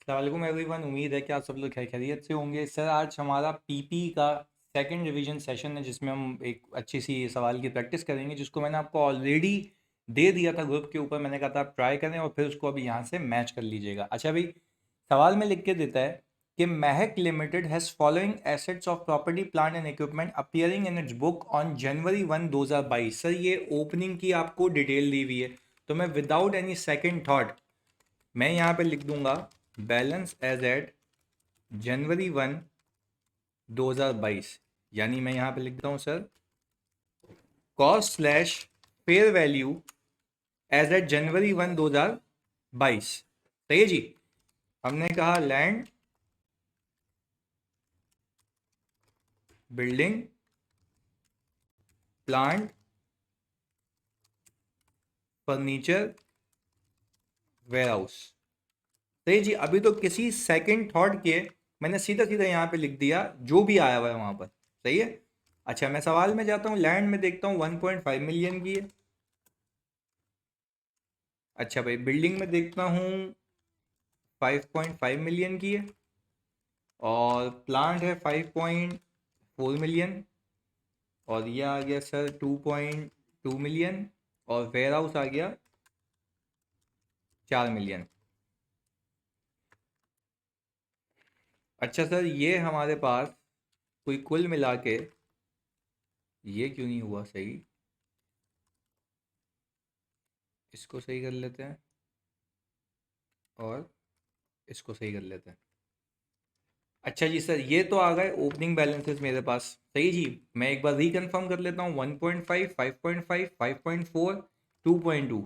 अस्सलामुअलैकुम एवरीवन, उम्मीद है कि आप सब लोग खैरियत से होंगे। सर आज हमारा पीपी का सेकंड रिवीजन सेशन है जिसमें हम एक अच्छी सी सवाल की प्रैक्टिस करेंगे, जिसको मैंने आपको ऑलरेडी दे दिया था ग्रुप के ऊपर। मैंने कहा था आप ट्राई करें और फिर उसको अभी यहाँ से मैच कर लीजिएगा। अच्छा भाई, सवाल में लिख के देता है कि महक limited has following assets of property plant and equipment appearing in its book on January 1 2022। Sir ये ओपनिंग की आपको डिटेल दी हुई है, तो मैं विदाउट एनी सेकेंड थॉट मैं यहाँ पे लिख दूंगा बैलेंस एज एट जनवरी 1 2022। यानी मैं यहाँ पे लिख देता हूँ sir cost slash fair value as at January 1 2022। सही है जी। हमने कहा land, building, plant, furniture, warehouse. सही जी। अभी तो किसी सेकंड थॉट के मैंने सीधा सीधा यहाँ पे लिख दिया जो भी आया हुआ है वहां पर। सही है। अच्छा, मैं सवाल में जाता हूँ, लैंड में देखता हूँ 1.5 मिलियन की है। अच्छा भाई, बिल्डिंग में देखता हूँ 5.5 मिलियन की है, और प्लांट है 5.4 मिलियन, और ये आ गया सर 2.2 मिलियन, और वेयर हाउस आ गया 4 मिलियन। अच्छा सर, ये हमारे पास कोई कुल मिला के, ये क्यों नहीं हुआ सही, इसको सही कर लेते हैं और इसको सही कर लेते हैं। अच्छा जी सर, ये तो आ गए ओपनिंग बैलेंसेस मेरे पास। सही जी। मैं एक बार रिकन्फर्म कर लेता हूँ। 1.5, 5.5, 5.4, 2.2,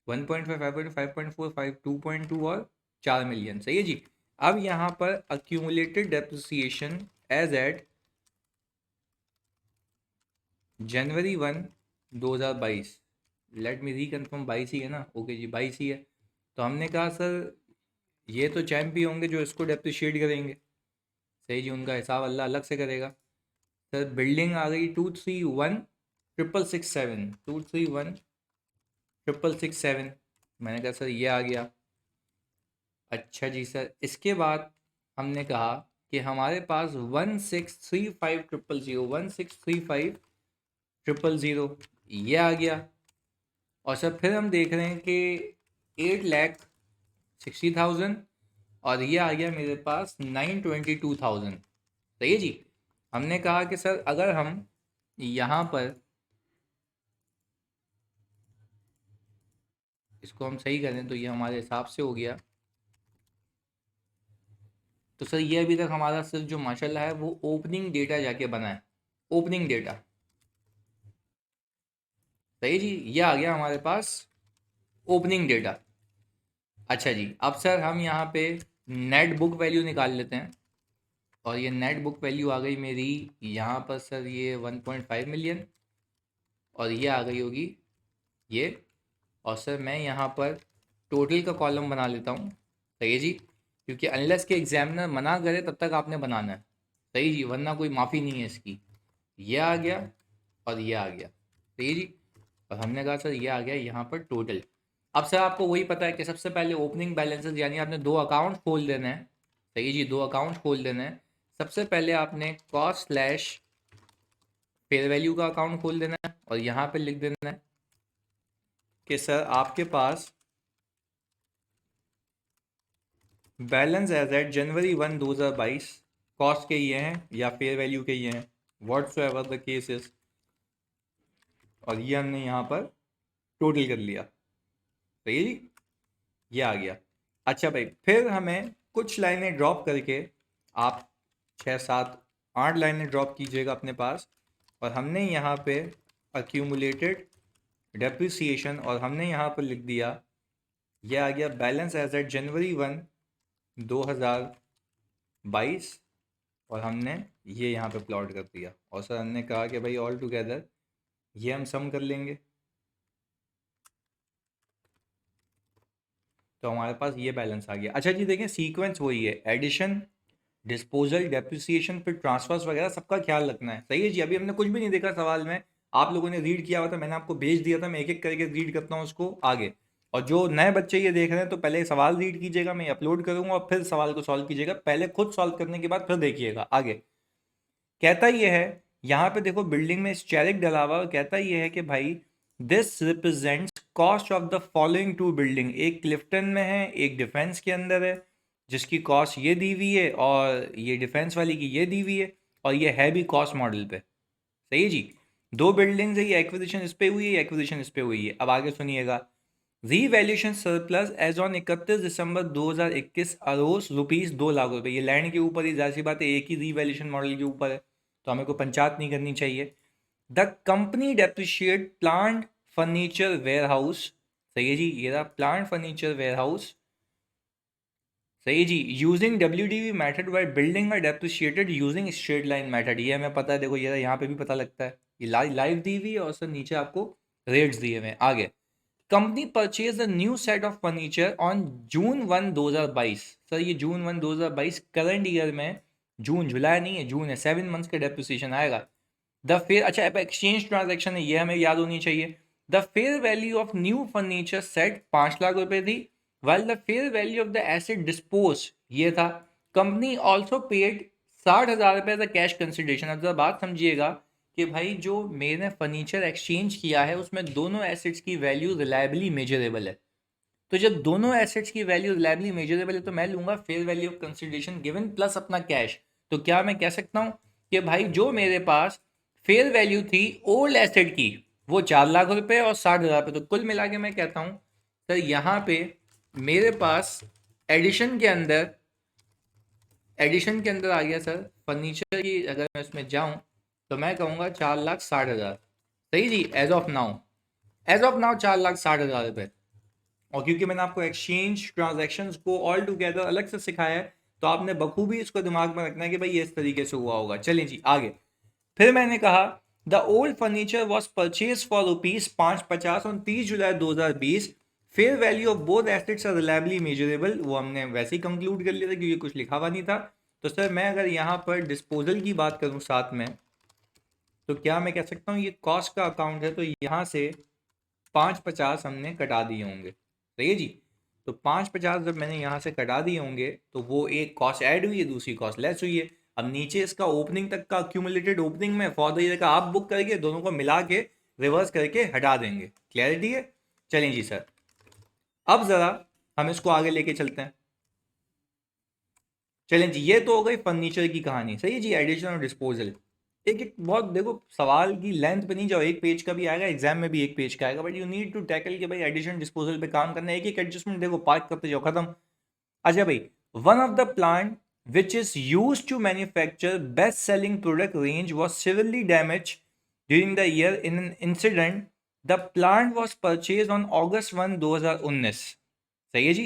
1.5, 5.5, 5.4, 5, 2.2 और 4 मिलियन। सही है जी। अब यहाँ पर accumulated depreciation as at January 1 2022। Let me reconfirm 22 ही है ना। ओके जी, 22 ही है। तो हमने कहा सर ये तो चैम्प ही होंगे जो इसको डेप्रिशिएट करेंगे। सही जी, उनका हिसाब अल्लाह अलग से करेगा। सर बिल्डिंग आ गई 231,667, 231,667। मैंने कहा सर ये आ गया। अच्छा जी सर, इसके बाद हमने कहा कि हमारे पास 1,635,000, 1,635,000 ये आ गया। और सर फिर हम देख रहे हैं कि 8,60,000, और ये आ गया मेरे पास 922,000। सही है जी। हमने कहा कि सर अगर हम यहाँ पर इसको हम सही करें तो ये हमारे हिसाब से हो गया। तो सर ये अभी तक हमारा सर जो माशाल्लाह है वो ओपनिंग डेटा जाके बना है, ओपनिंग डेटा। सही जी, ये आ गया हमारे पास ओपनिंग डेटा। अच्छा जी, अब सर हम यहाँ पे नेट बुक वैल्यू निकाल लेते हैं। और ये नेट बुक वैल्यू आ गई मेरी यहाँ पर सर, ये 1.5 मिलियन, और ये आ गई होगी ये। और सर मैं यहाँ पर टोटल का कॉलम बना लेता हूँ। सही है जी, क्योंकि अनलेस के एग्जामिनर मना करे तब तक आपने बनाना है। सही जी, वरना कोई माफ़ी नहीं है इसकी। ये आ गया और ये आ गया। सही है जी। और हमने कहा सर ये आ गया यहाँ पर टोटल। अब सर आपको वही पता है कि सबसे पहले ओपनिंग बैलेंसेस, यानी आपने दो अकाउंट खोल देने हैं। सही है जी, दो अकाउंट खोल देने हैं। सबसे पहले आपने कॉस्ट स्लैश फेयर वैल्यू का अकाउंट खोल देना है, और यहाँ पे लिख देना है कि सर आपके पास balance as at January 1 2022 cost के ये हैं या फेयर वैल्यू के ये हैं, what's ever the case is. और ये हमने यहाँ पर टोटल कर लिया। सही है जी, ये आ गया। अच्छा भाई, फिर हमें कुछ लाइनें ड्रॉप करके आप 6 7 8 लाइनें ड्रॉप कीजिएगा अपने पास। और हमने यहाँ पे अक्यूमुलेटेड डेप्रिसिएशन, और हमने यहाँ पर लिख दिया, यह आ गया बैलेंस एज एट जनवरी 1 2022। और हमने ये यहाँ पे प्लॉट कर दिया। और सर हमने कहा कि भाई ऑल टुगेदर ये हम सम कर लेंगे, तो हमारे पास ये बैलेंस आ गया। अच्छा जी, देखें सीक्वेंस वही है, एडिशन, डिस्पोजल, डेप्रिसिएशन, फिर ट्रांसफर्स वगैरह सबका ख्याल रखना है। सही है जी। अभी हमने कुछ भी नहीं देखा सवाल में, आप लोगों ने रीड किया हुआ था, मैंने आपको भेज दिया था, मैं एक एक करके रीड करता हूँ उसको आगे। और जो नए बच्चे ये देख रहे हैं तो पहले सवाल रीड कीजिएगा, मैं अपलोड करूंगा और फिर सवाल को सॉल्व कीजिएगा, पहले खुद सॉल्व करने के बाद फिर देखिएगा आगे। कहता ये है यहाँ पे देखो बिल्डिंग में स्टेरिक डला हुआ और कहता ये है कि भाई this represents cost of the following two building, एक क्लिफ्टन में है एक डिफेंस के अंदर है जिसकी कॉस्ट ये दी हुई है और ये डिफेंस वाली की ये दी हुई है और ये है भी कॉस्ट मॉडल पे। सही है जी, दो बिल्डिंग्स है, ये एक्विजिशन इस पे हुई है, एक्विजिशन इस पे हुई है। अब आगे सुनिएगा, revaluation surplus as on 31 December 2021 arose ₹2 lakh. ये लैंड के ऊपर ही, जाहिर सी बात है एक ही रीवैल्यूएशन मॉडल के ऊपर है तो हमें को पंचायत नहीं करनी चाहिए। The company depreciate plant furniture warehouse, सही है जी, ये रहा प्लांट फर्नीचर वेयर हाउस, सही है जी, using WDV method by building are depreciated using straight line method. ये हमें पता है, देखो ये यहाँ पे भी पता लगता है, ये लाइव दी हुई है और सर नीचे आपको रेट्स दिए हुए हैं। आगे, company purchase a new set of furniture on June 1 2022। Sir ये जून 1 2022 करंट ईयर में, जून जुलाई नहीं है, जून है, 7 मंथ्स का डेप्रिसिएशन आएगा। द फेयर, अच्छा अब एक्सचेंज ट्रांजैक्शन है, ये हमें याद होनी चाहिए। The fair value of new furniture set 5 lakh रुपए थी, while the fair value of the asset disposed ये था। कंपनी ऑल्सो पेड 60,000 रुपए एज अ कैश कंसिडरेशन। अब जरा बात समझिएगा कि भाई जो मैंने फर्नीचर एक्सचेंज किया है उसमें दोनों एसेट्स की वैल्यू रिलायबली मेजरेबल है, तो जब दोनों एसेट्स की वैल्यू रिलायबली मेजरेबल है तो मैं लूंगा fair value of consideration given plus अपना कैश। तो क्या मैं कह सकता हूं कि भाई जो मेरे पास फेयर वैल्यू थी ओल्ड एसेट की वो 4 लाख रुपए और 60,000 रुपए, तो कुल मिला के मैं कहता हूं सर यहाँ पे मेरे पास एडिशन के अंदर आ गया सर फर्नीचर की, अगर मैं उसमें जाऊं तो मैं कहूँगा 4,60,000। सही जी, एज ऑफ नाउ 4,60,000 रुपए। और क्योंकि मैंने आपको एक्सचेंज ट्रांजैक्शंस को ऑल टुगेदर अलग से सिखाया है तो आपने बखूबी इसको दिमाग में रखना है कि भाई ये इस तरीके से हुआ होगा। चलिए जी आगे, फिर मैंने कहा the old furniture was purchase for ₹550 on 30 July 2020। Fair value of both assets are reliably measurable, वो हमने वैसे ही कंक्लूड कर लिया था क्योंकि कुछ लिखा हुआ नहीं था। तो सर मैं अगर यहाँ पर डिस्पोजल की बात करूँ साथ में तो क्या मैं कह सकता हूँ ये कॉस्ट का अकाउंट है, तो यहाँ से 550 हमने कटा दिए होंगे। सही है जी, तो 550 जब मैंने यहाँ से कटा दिए होंगे तो वो एक कॉस्ट ऐड हुई है, दूसरी कॉस्ट लेस हुई है। अब नीचे इसका ओपनिंग तक का अक्यूमुलेटेड ओपनिंग में फॉर द ईयर का आप बुक करके दोनों को मिला के रिवर्स करके हटा देंगे। क्लैरिटी है? चलें जी सर, अब जरा हम इसको आगे लेके चलते हैं। चलें जी, ये तो हो गई फर्नीचर की कहानी। सही है जी, एडिशन और डिस्पोजल। एक एक बहुत देखो सवाल की लेंथ पे नहीं जाओ, एक पेज का भी आएगा एग्जाम में भी एक पेज का आएगा, but you need to tackle कि भाई एडिशन डिस्पोजल पे काम करना है, एक एक एडजस्टमेंट देखो पार्क करते जाओ, खत्म। अच्छा भाई, one of the plant which is used to manufacture best selling product range was severely damaged during the year in an incident. The plant was purchased on August 1 2019। सही है जी,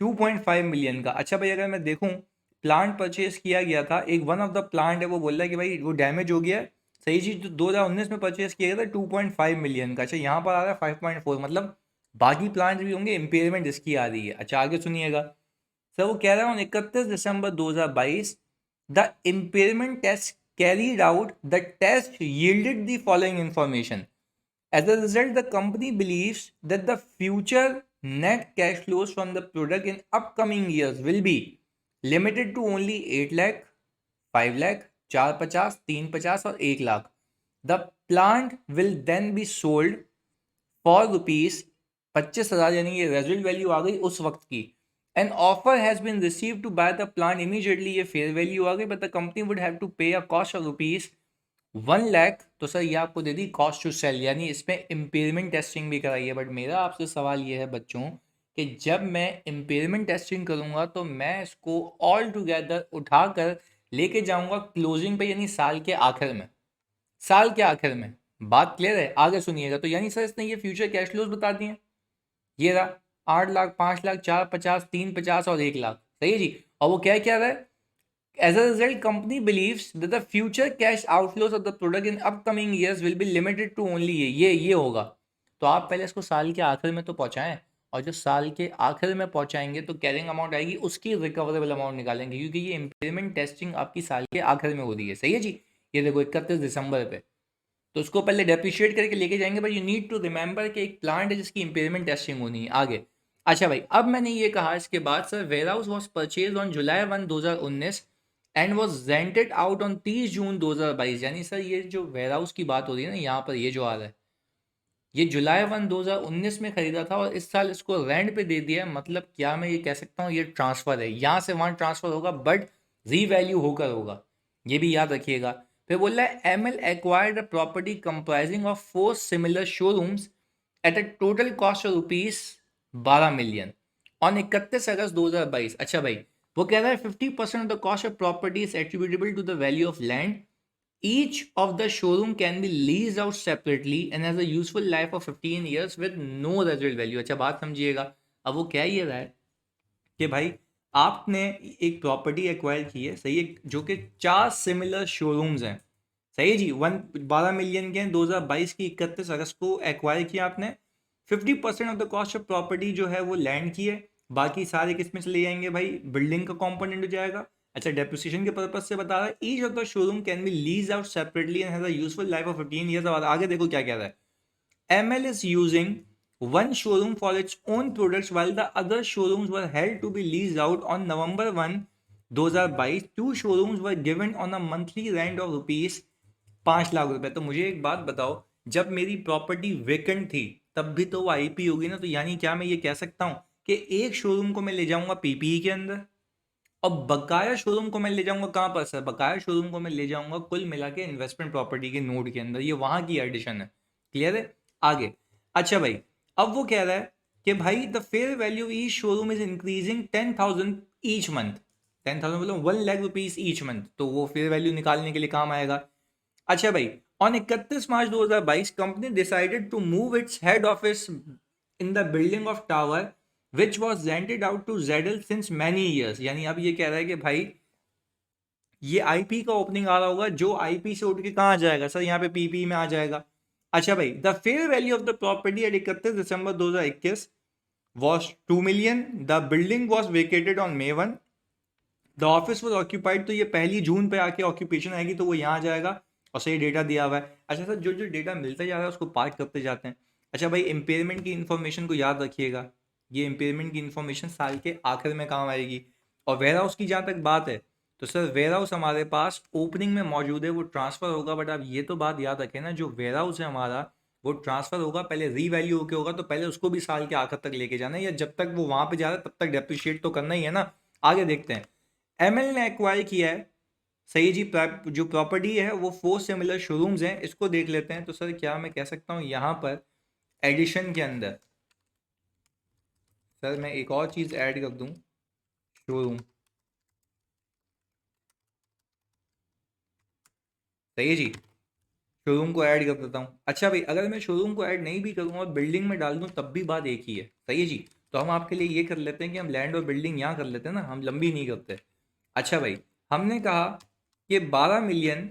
2.5 मिलियन का। अच्छा भाई अगर मैं देखूं प्लांट परचेज किया गया था, एक वन ऑफ द प्लांट है वो बोल रहा है कि भाई वो डैमेज हो गया है। सही जी, तो 2019 में परचेज किया गया था 2.5 मिलियन का। अच्छा यहाँ पर आ रहा है 5.4, मतलब बाकी प्लांट भी होंगे, इंपेयरमेंट इसकी आ रही है। अच्छा आगे सुनिएगा सर, वो कह रहा हूँ 31 December 2022 the impairment test carried out the test yielded the following information. As a result, the company believes that the future net cash flows from the product in upcoming years will be limited to only 8 lakh, 5 lakh, 450, 350 और 1 lakh. The plant will then be sold for ₹25,000, यानी ये residual value आ गई उस वक्त की। An offer has been received to buy the plant immediately, ये fair value आ गई, but the company would have to pay a cost of ₹1 lakh. तो sir ये आपको दे दी कॉस्ट टू सेल, यानी इसमें इम्पेयरमेंट टेस्टिंग भी कराई है। बट मेरा आपसे सवाल ये है बच्चों कि जब मैं इम्पेयरमेंट टेस्टिंग करूंगा तो मैं इसको ऑल टुगेदर उठाकर लेके जाऊंगा क्लोजिंग पे, यानी साल के आखिर में। साल के आखिर में, बात क्लियर है? आगे सुनिएगा। तो यानी सर इसने ये फ्यूचर कैश फ्लोज बता दिए, ये रहा 8 लाख, 5 लाख, 450, 350 और 1 लाख। सही है जी, और वो क्या क्या रहा है? As a result, company believes that the future cash outflows of the product in upcoming years will be limited to only ये होगा। तो आप पहले इसको साल के आखिर में तो पहुंचाएं, और जो साल के आखिर में पहुंचाएंगे तो कैरिंग अमाउंट आएगी, उसकी रिकवरेबल अमाउंट निकालेंगे, क्योंकि ये इम्पेयरमेंट टेस्टिंग आपकी साल के आखिर में हो रही है। सही है जी, ये देखो 31 दिसंबर पे। तो उसको पहले डेप्रिशिएट करके लेके जाएंगे, but you need to remember कि एक प्लांट है जिसकी इम्पेयरमेंट टेस्टिंग होनी है आगे। अच्छा भाई, अब मैंने ये कहा इसके बाद, sir warehouse was purchase on July 1 2019 and was rented out on 30 June 2022। यानी सर ये जो वेयर हाउस की बात हो रही है ना, यहाँ पर ये जो आ रहा है, ये जुलाई 1 2019 में खरीदा था और इस साल इसको रेंट पे दे दिया है। मतलब क्या मैं ये कह सकता हूँ ये ट्रांसफर है, यहाँ से वहाँ ट्रांसफर होगा बट रीवैल्यू होकर होगा, ये भी याद रखिएगा। फिर बोल रहा है M L acquired a property comprising of 4 similar showrooms at a total cost of ₹12 million on 31 August 2022। अच्छा भाई, वो कह रहा है 50% of the cost of property is attributable to the value of land. Each of the showroom can be leased out separately and has a useful life of 15 years with no residual value। अच्छा बात समझिएगा, अब वो क्या ये रहा है कि भाई आपने एक प्रॉपर्टी एक्वायर की है, सही है, जो कि 4 सिमिलर शोरूम्स हैं, सही है जी, 12 मिलियन के हैं, 2022 की 31 अगस्त को एक्वायर किया आपने। 50% of the cost of property जो है वो लैंड की है, बाकी सारे किस में चले जाएंगे भाई, बिल्डिंग का कॉम्पोनेंट हो जाएगा। अच्छा, डेप्रिसिएशन के पर्पज से बता रहा है, each of the showroom can be lease out separately and has a useful life of 15 years. और आगे देखो क्या कह रहा है, ML is using one showroom for its own products while the other showrooms were held to be leased out on November 1 2022। Two showrooms were given on a monthly rent of ₹5 lakh. तो मुझे एक बात बताओ, जब मेरी प्रॉपर्टी वेकेंट थी तब भी तो वो आईपी होगी ना, तो यानी क्या मैं ये कह सकता हूँ कि एक शोरूम को मैं ले जाऊंगा पीपीई के अंदर और बकाया शोरूम को मैं ले जाऊंगा कहाँ पर सर, बकाया शोरूम को मैं ले जाऊंगा कुल मिला के इन्वेस्टमेंट प्रॉपर्टी के नोड के अंदर, ये वहां की एडिशन है। क्लियर है आगे। अच्छा भाई, अब वो कह रहा है कि भाई the fair value each showroom is increasing 10,000 each month. 10,000 मतलब ₹1 लाख ईच मंथ, तो वो फेयर वैल्यू निकालने के लिए काम आएगा। अच्छा भाई, on 31 March 2022 company decided to move its head office in the building of tower which was rented out to जेडल सिंस मैनी ईयर्स। यानी अब ये कह रहा है कि भाई ये आईपी का ओपनिंग आ रहा होगा, जो आईपी से उठ के कहाँ आ जाएगा सर, यहाँ पे पीपी में आ जाएगा। अच्छा भाई, the fair value of the property eight 31 December 2021 was 2 million। The building was vacated on May 1। The office was occupied, तो ये 1 जून पे आके ऑक्यूपेशन आएगी तो वो यहाँ आ जाएगा और सही डेटा दिया हुआ है। अच्छा सर, जो जो डेटा मिलता जा रहा है उसको पार्ट करते जाते हैं। अच्छा भाई, इम्पेयरमेंट की इन्फॉर्मेशन को याद रखिएगा, ये इम्पेयरमेंट की इन्फॉर्मेशन साल के आखिर में काम आएगी। और वेयर हाउस की जहाँ तक बात है, तो सर वेयर हाउस हमारे पास ओपनिंग में मौजूद है, वो ट्रांसफ़र होगा, बट आप ये तो बात याद रखें ना, जो वेयर हाउस है हमारा वो ट्रांसफ़र होगा, पहले रीवैल्यू होके होगा, तो पहले उसको भी साल के आखिर तक लेके जाना है, या जब तक वो वहाँ पे जा रहा है तब तक डेप्रिशिएट तो करना ही है ना। आगे देखते हैं, एमएल ने एक्वायर किया है, सही जी, जो प्रॉपर्टी है वो 4 सिमिलर शोरूम्स हैं, इसको देख लेते हैं। तो सर क्या मैं कह सकता हूँ यहाँ पर एडिशन के अंदर, सर मैं एक और चीज़ ऐड कर दूँ, शोरूम, सही है जी, शोरूम को ऐड कर देता हूँ। अच्छा भाई, अगर मैं शोरूम को ऐड नहीं भी करूँ और बिल्डिंग में डाल दूँ तब भी बात एक ही है, सही है जी। तो हम आपके लिए ये कर लेते हैं कि हम लैंड और बिल्डिंग यहाँ कर लेते हैं ना, हम लंबी नहीं करते। अच्छा भाई, हमने कहा कि 12 मिलियन,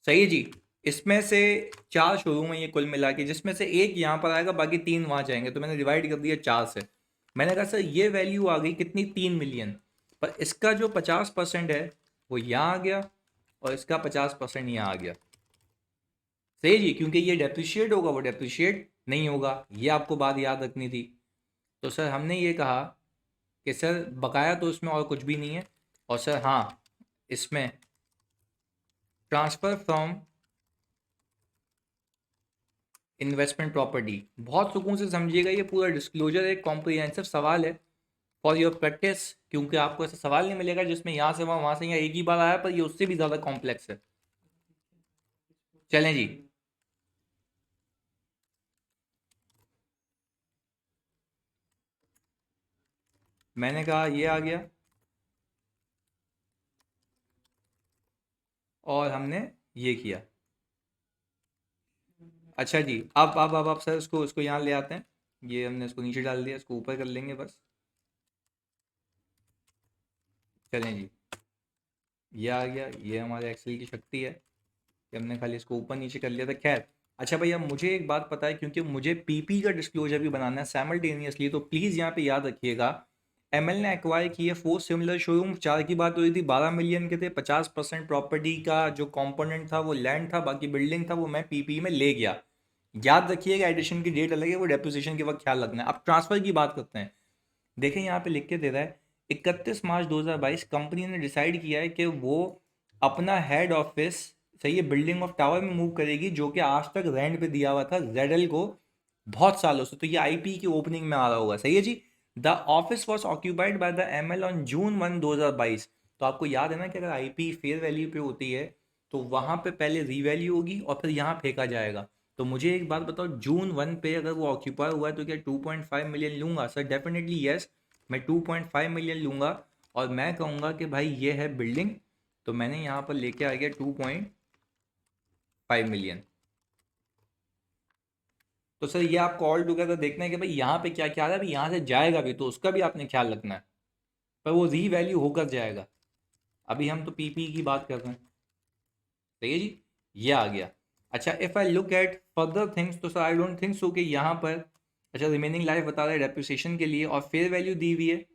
सही है जी, इसमें से 4 शोरूम है ये कुल मिला के, जिसमें से एक यहाँ पर आएगा, बाकी 3 वहाँ जाएंगे, तो मैंने डिवाइड कर दिया 4 से। मैंने कहा सर ये वैल्यू आ गई कितनी, 3 मिलियन, पर इसका जो 50% है वो यहाँ आ गया और इसका 50% यहाँ आ गया, सही जी, क्योंकि ये डेप्रिशिएट होगा वो डेप्रिशिएट नहीं होगा, ये आपको बात याद रखनी थी। तो सर हमने ये कहा कि सर बकाया तो इसमें और कुछ भी नहीं है, और सर हाँ, इसमें ट्रांसफ़र फ्रॉम इन्वेस्टमेंट प्रॉपर्टी, बहुत सुकून से समझिएगा, ये पूरा डिस्क्लोजर एक कॉम्प्रिहेंसिव सवाल है फॉर योर प्रैक्टिस, क्योंकि आपको ऐसा सवाल नहीं मिलेगा जिसमें यहाँ से वहाँ से यहाँ एक ही बार आया, पर ये उससे भी ज़्यादा कॉम्प्लेक्स है। चलें जी, मैंने कहा ये आ गया और हमने ये किया। अच्छा जी, अब सर इसको यहाँ ले आते हैं, ये हमने इसको नीचे डाल दिया, इसको ऊपर कर लेंगे बस। चलें जी, ये आ गया, ये हमारे एक्सेल की शक्ति है कि हमने खाली इसको ऊपर नीचे कर लिया था। खैर, अच्छा भैया, मुझे एक बात पता है, क्योंकि मुझे पीपी का डिस्क्लोजर भी बनाना है सैमल्टेनियसली, तो प्लीज़ यहाँ पे याद रखिएगा, एमएल ने एक्वायर किए 4 सिमिलर शोरूम, 4 की बात हो रही थी, 12 मिलियन के थे, 50% प्रॉपर्टी का जो कंपोनेंट था वो लैंड था, बाकी बिल्डिंग था वो मैं पीपी में ले गया। याद रखिएगा एडिशन की डेट अलग है, वो डेप्रिसिएशन के वक्त ख्याल रखना है। अब ट्रांसफर की बात करते हैं। देखें यहाँ पे लिख के दे रहा है 31 मार्च 2022 कंपनी ने डिसाइड किया है कि वो अपना हेड ऑफिस सही है बिल्डिंग ऑफ टावर में मूव करेगी, जो कि आज तक रेंट पे दिया हुआ था जेडल को बहुत सालों से। तो ये आईपी की ओपनिंग में आ रहा होगा, सही है जी। The office was occupied by the ML on June 1 2022। तो आपको याद है ना कि अगर आईपी फेयर वैल्यू पे होती है तो वहां पे पहले रीवैल्यू होगी और फिर यहाँ फेंका जाएगा। तो मुझे एक बात बताओ, जून 1 पे अगर वो ऑक्यूपाई हुआ है तो क्या 2.5 मिलियन लूंगा? सर डेफिनेटली यस, मैं 2.5 मिलियन लूंगा और मैं कहूंगा कि भाई ये है बिल्डिंग। तो मैंने यहाँ पर लेके आ गया 2.5 मिलियन। तो सर ये आपको ऑल टुगेदर देखना है कि भाई यहाँ पे क्या क्या आ रहा है, अभी यहाँ से जाएगा भी तो उसका भी आपने ख्याल रखना है, पर वो रीवैल्यू होकर जाएगा। अभी हम तो पीपी की बात कर रहे हैं, सही है जी। ये आ गया। अच्छा, if I look at further things तो sir I don't think so कि यहाँ पर, अच्छा रिमेनिंग लाइफ बता रहा है डेप्रिसिएशन के लिए, और फेयर वैल्यू दी हुई है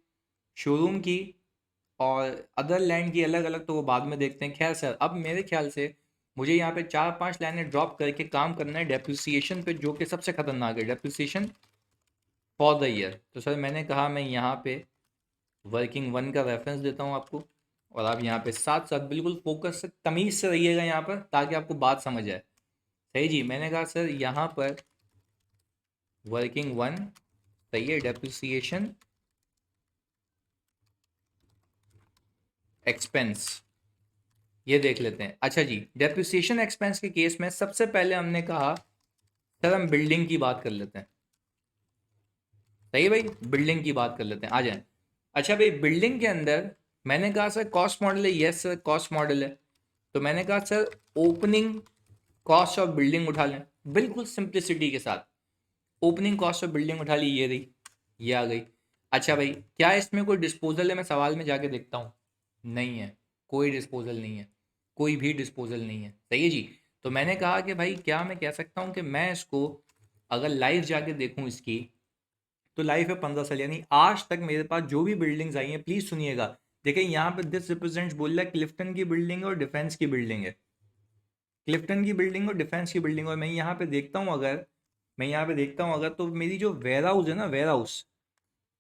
शोरूम की और अदर लैंड की अलग अलग, तो वो बाद में देखते हैं। खैर सर अब मेरे ख्याल से मुझे यहाँ पे 4-5 लाइनें ड्रॉप करके काम करना है डेप्रिसिएशन पे, जो कि सबसे खतरनाक है, डेप्रिसिएशन फॉर द ईयर। तो सर मैंने कहा मैं यहाँ पे वर्किंग 1 का रेफरेंस देता हूँ आपको, और आप यहाँ पे साथ साथ बिल्कुल फोकस से तमीज़ से रहिएगा यहाँ पर, ताकि आपको बात समझ आए। सही जी, मैंने कहा सर यहाँ पर वर्किंग 1, सही है, डेप्रिसिएशन एक्सपेंस ये देख लेते हैं। अच्छा जी, डेप्रिसिएशन एक्सपेंस के केस में सबसे पहले हमने कहा सर हम बिल्डिंग की बात कर लेते हैं। सही है भाई, बिल्डिंग की बात कर लेते हैं, आ जाए। अच्छा भाई, बिल्डिंग के अंदर मैंने कहा सर कॉस्ट मॉडल है, यस सर कॉस्ट मॉडल है। तो मैंने कहा sir opening cost of building उठा लें, बिल्कुल सिंप्लिसिटी के साथ। ओपनिंग कॉस्ट ऑफ बिल्डिंग उठा ली, ये रही, ये आ गई। अच्छा भाई, क्या इसमें कोई डिस्पोजल है? मैं सवाल में जाके देखता हूँ, नहीं है, कोई डिस्पोजल नहीं है, कोई भी डिस्पोजल नहीं है, सही है जी। तो मैंने कहा कि भाई क्या मैं कह सकता हूँ कि मैं इसको अगर लाइव जाके देखूँ इसकी, तो लाइफ है 15 साल, यानी आज तक मेरे पास जो भी बिल्डिंग्स आई हैं, प्लीज सुनिएगा। देखिए यहाँ पे दिस रिप्रेजेंट्स बोल रहा है क्लिफ्टन की बिल्डिंग है और डिफेंस की बिल्डिंग है, क्लिफ्टन की बिल्डिंग और डिफेंस की बिल्डिंग। और मैं यहाँ पे देखता हूँ अगर, मैं यहाँ पे देखता हूँ अगर, तो मेरी जो वेयर हाउस है ना, वेयर हाउस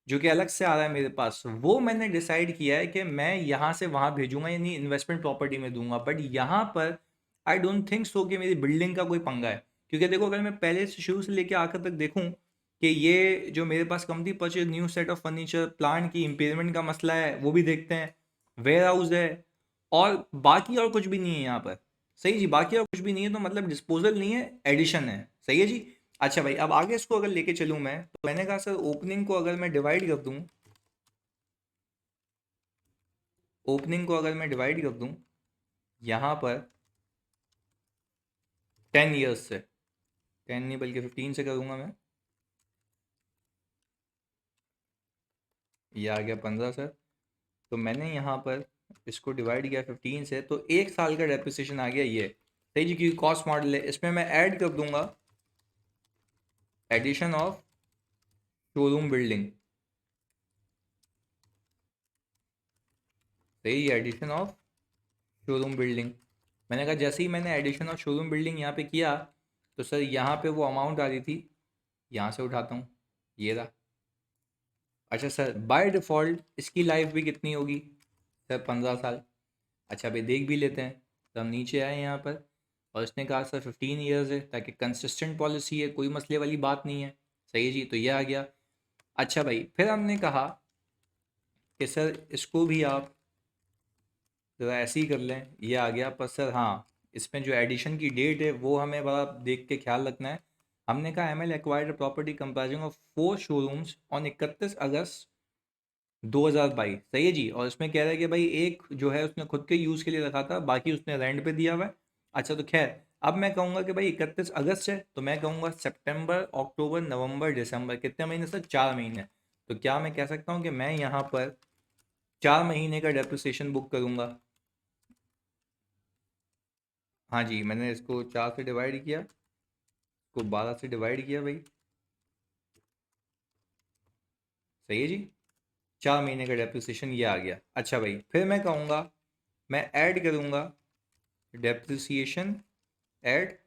जो कि अलग से आ रहा है मेरे पास, वो मैंने डिसाइड किया है कि मैं यहाँ से वहाँ भेजूंगा, यानी इन्वेस्टमेंट प्रॉपर्टी में दूंगा। बट यहाँ पर आई डोंट थिंक सो कि मेरी बिल्डिंग का कोई पंगा है, क्योंकि देखो अगर मैं पहले से शुरू से लेके आखिर तक देखूं कि ये जो मेरे पास company purchase new set of furniture, plant की इम्पेयरमेंट का मसला है वो भी देखते हैं, वेयर हाउस है, और बाकी और कुछ भी नहीं है यहाँ पर। सही जी, बाकी और कुछ भी नहीं है, तो मतलब डिस्पोजल नहीं है, एडिशन है, सही है जी। अच्छा भाई, अब आगे इसको अगर लेके चलूँ मैं, तो मैंने कहा सर ओपनिंग को अगर मैं डिवाइड कर दूं, ओपनिंग को अगर मैं डिवाइड कर दूं यहाँ पर 10 ईयर्स से, 10 नहीं बल्कि 15 से करूँगा मैं, ये आ गया 15 सर। तो मैंने यहाँ पर इसको डिवाइड किया 15 से, तो 1 साल का डेप्रिसिएशन आ गया ये, सही जी, क्योंकि कॉस्ट मॉडल है। इसमें मैं ऐड कर दूंगा एडिशन ऑफ शोरूम बिल्डिंग, सही, एडिशन ऑफ शोरूम बिल्डिंग। मैंने कहा जैसे ही मैंने एडिशन ऑफ शोरूम बिल्डिंग यहाँ पे किया, तो सर यहाँ पे वो अमाउंट आ रही थी, यहाँ से उठाता हूँ, ये रहा। अच्छा सर, बाय डिफ़ॉल्ट इसकी लाइफ भी कितनी होगी? सर 15 साल। अच्छा भाई देख भी लेते हैं। तो हम नीचे आए यहाँ पर, और इसने कहा सर 15 ईयर्स है, ताकि कंसिस्टेंट पॉलिसी है, कोई मसले वाली बात नहीं है, सही है जी। तो ये आ गया। अच्छा भाई, फिर हमने कहा कि सर इसको भी आप ज़रा ऐसे ही कर लें, ये आ गया। पर सर हाँ, इसमें जो एडिशन की डेट है वो हमें बड़ा देख के ख्याल रखना है। हमने कहा M L acquired property comprising of 4 showrooms on 31 August 2022, सही है जी। और इसमें कह रहा है कि भाई एक जो है उसने खुद के यूज़ के लिए रखा था, बाकी उसने रेंट पे दिया हुआ है। अच्छा तो खैर, अब मैं कहूँगा कि भाई 31 अगस्त है, तो मैं कहूँगा सितंबर अक्टूबर नवंबर दिसंबर, कितने महीने सर? 4 महीने। तो क्या मैं कह सकता हूँ कि मैं यहाँ पर 4 महीने का डेप्रिसिएशन बुक करूँगा? हाँ जी, मैंने इसको 4 से डिवाइड किया, इसको 12 से डिवाइड किया भाई, सही है जी। 4 महीने का डेप्रिसिएशन ये आ गया। अच्छा भाई, फिर मैं कहूँगा, मैं ऐड करूँगा depreciation add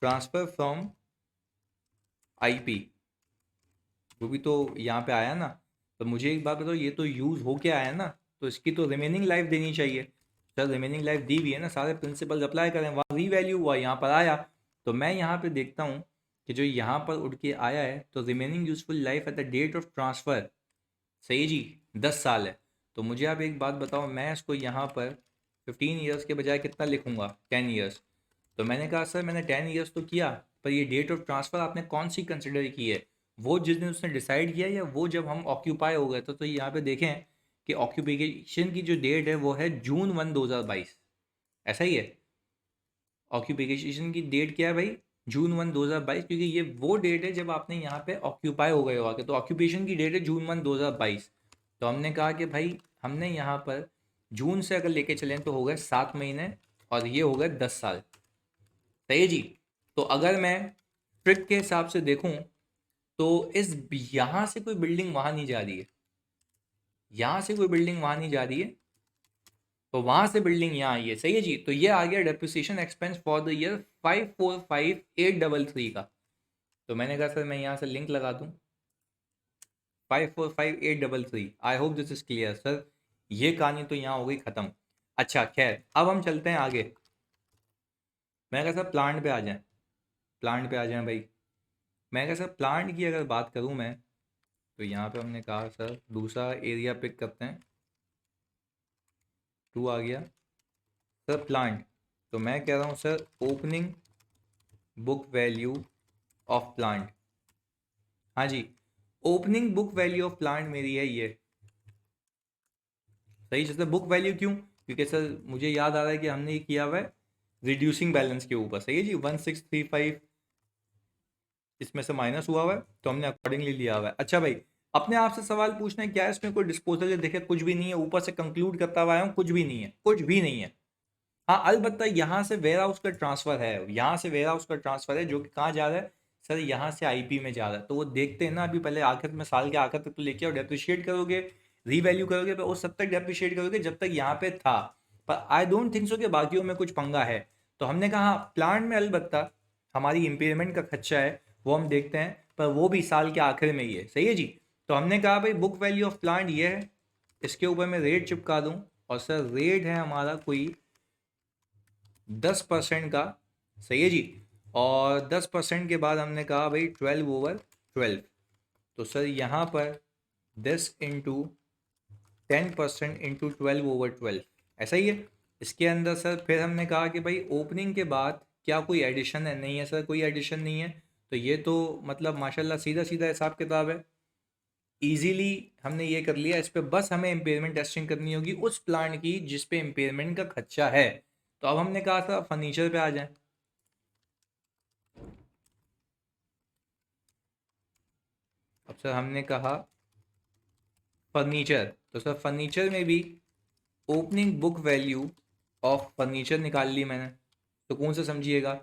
transfer from IP, वो भी तो यहाँ पे आया ना। तो मुझे एक बात बताओ, ये तो यूज़ होके आया ना, तो इसकी तो रिमेनिंग लाइफ देनी चाहिए। सर रिमेनिंग लाइफ दी हुई है ना, सारे प्रिंसिपल्स अप्लाई करें, वहाँ रीवैल्यू हुआ, यहाँ पर आया। तो मैं यहाँ पे देखता हूँ कि जो यहाँ पर उठ के आया है, तो remaining useful life at the date of transfer, सही जी, 10 साल है। तो मुझे आप एक बात बताओ, मैं इसको यहाँ पर 15 ईयर्स के बजाय कितना लिखूंगा, 10 ईयर्स। तो मैंने कहा सर मैंने 10 ईयर्स तो किया, पर ये डेट ऑफ ट्रांसफ़र आपने कौन सी कंसिडर की है, वो जिस दिन उसने डिसाइड किया, या वो जब हम ऑक्यूपाई हो गए। तो यहाँ पे देखें कि ऑक्यूपेशन की जो डेट है वो है जून 1 2022, ऐसा ही है। ऑक्यूपेशन की डेट क्या है भाई, जून 1 2022, क्योंकि ये वो डेट है जब आपने यहाँ पे ऑक्यूपाई हो गए हो आके। तो ऑक्यूपेशन की डेट है जून 1 2022। तो हमने कहा कि भाई हमने यहाँ पर जून से अगर लेके चलें तो हो गए 7 महीने, और ये हो गए 10 साल, सही है जी। तो अगर मैं ट्रिक के हिसाब से देखूं, तो इस यहाँ से कोई बिल्डिंग वहाँ नहीं जा रही है, यहाँ से कोई बिल्डिंग वहाँ नहीं जा रही है, तो वहां से बिल्डिंग यहाँ आई है, सही है जी। तो ये आ गया depreciation expense for the year 545833 का। तो मैंने कहा सर मैं यहाँ से लिंक लगा दूँ, 545833। I hope this is clear sir. ये कहानी तो यहाँ हो गई ख़त्म। अच्छा खैर, अब हम चलते हैं आगे। मैं कहा सर प्लांट पे आ जाएं, प्लांट पे आ जाएं भाई। मैं कहा सर प्लांट की अगर बात करूँ मैं, तो यहाँ पे हमने कहा सर दूसरा एरिया पिक करते हैं, 2 आ गया सर प्लांट। तो मैं कह रहा हूँ sir opening book value of plant, हाँ जी, opening book value of plant मेरी है ये, सही। जैसे बुक वैल्यू क्यों, क्योंकि सर मुझे याद आ रहा है कि हमने ये किया हुआ है रिड्यूसिंग बैलेंस के ऊपर, सही है जी। 1635 इसमें से माइनस हुआ हुआ है, तो हमने अकॉर्डिंगली लिया हुआ है। अच्छा भाई, अपने आप से सवाल पूछना है क्या इसमें कोई डिस्पोजल है, देखे कुछ भी नहीं है, ऊपर से कंक्लूड करता हुआ आया हूँ, कुछ भी नहीं है, कुछ भी नहीं है। हाँ अलबत्ता यहाँ से वेयर हाउस का ट्रांसफर है, यहाँ से वेयर हाउस का ट्रांसफर है, जो कि कहाँ जा रहा है सर, यहाँ से आईपी में जा रहा है। तो वो देखते हैं ना, अभी पहले आखिर में साल के आखिर तक तो लेके आओ, डेप्रिशिएट करोगे, रीवैल्यू करोगे, तो उस सब तक डेप्रिशिएट करोगे जब तक यहाँ पे था। पर आई डोंट थिंक सो कि बाकियों में कुछ पंगा है। तो हमने कहा प्लांट में अलबत्ता हमारी इम्पेयरमेंट का खर्चा है, वो हम देखते हैं, पर वो भी साल के आखिर में ही है, सही है जी। तो हमने कहा भाई बुक वैल्यू ऑफ प्लांट ये है, इसके ऊपर मैं रेट चिपका दूं, और सर रेट है हमारा कोई 10% का, सही है जी। और 10% के बाद हमने कहा भाई 12/12। तो सर यहाँ पर 10 into 10% into 12/12, ऐसा ही है। इसके अंदर सर फिर हमने कहा कि भाई ओपनिंग के बाद क्या कोई एडिशन है, नहीं है सर, कोई एडिशन नहीं है। तो ये तो मतलब माशाल्लाह सीधा सीधा हिसाब किताब है, इजीली हमने ये कर लिया। इस पे बस हमें इम्पेयरमेंट टेस्टिंग करनी होगी उस प्लांट की जिस पे इम्पेयरमेंट का खर्चा है। तो अब हमने कहा था फर्नीचर पे आ जाए। अब सर हमने कहा फर्नीचर, तो सर फर्नीचर में भी opening book value of furniture निकाल ली मैंने। तो कौन सा समझिएगा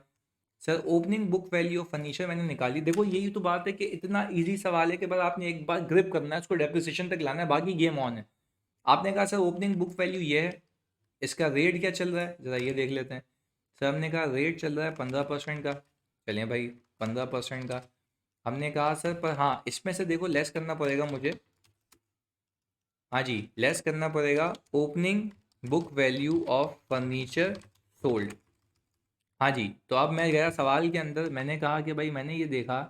sir, opening book value of furniture मैंने निकाली। देखो यही तो बात है कि इतना इजी सवाल है कि बस आपने एक बार ग्रिप करना है, उसको डेप्रिसिएशन तक लाना है, बाकी गेम ऑन है। आपने कहा सर ओपनिंग बुक वैल्यू ये है, इसका रेट क्या चल रहा है ज़रा ये देख लेते हैं। सर हमने कहा रेट चल रहा है 15% का, चलिए भाई 15% का। हमने कहा सर पर हाँ इसमें से देखो लेस करना पड़ेगा मुझे, हाँ जी लेस करना पड़ेगा opening book value of furniture sold. हाँ जी, तो अब मैं गया सवाल के अंदर, मैंने कहा कि भाई मैंने ये देखा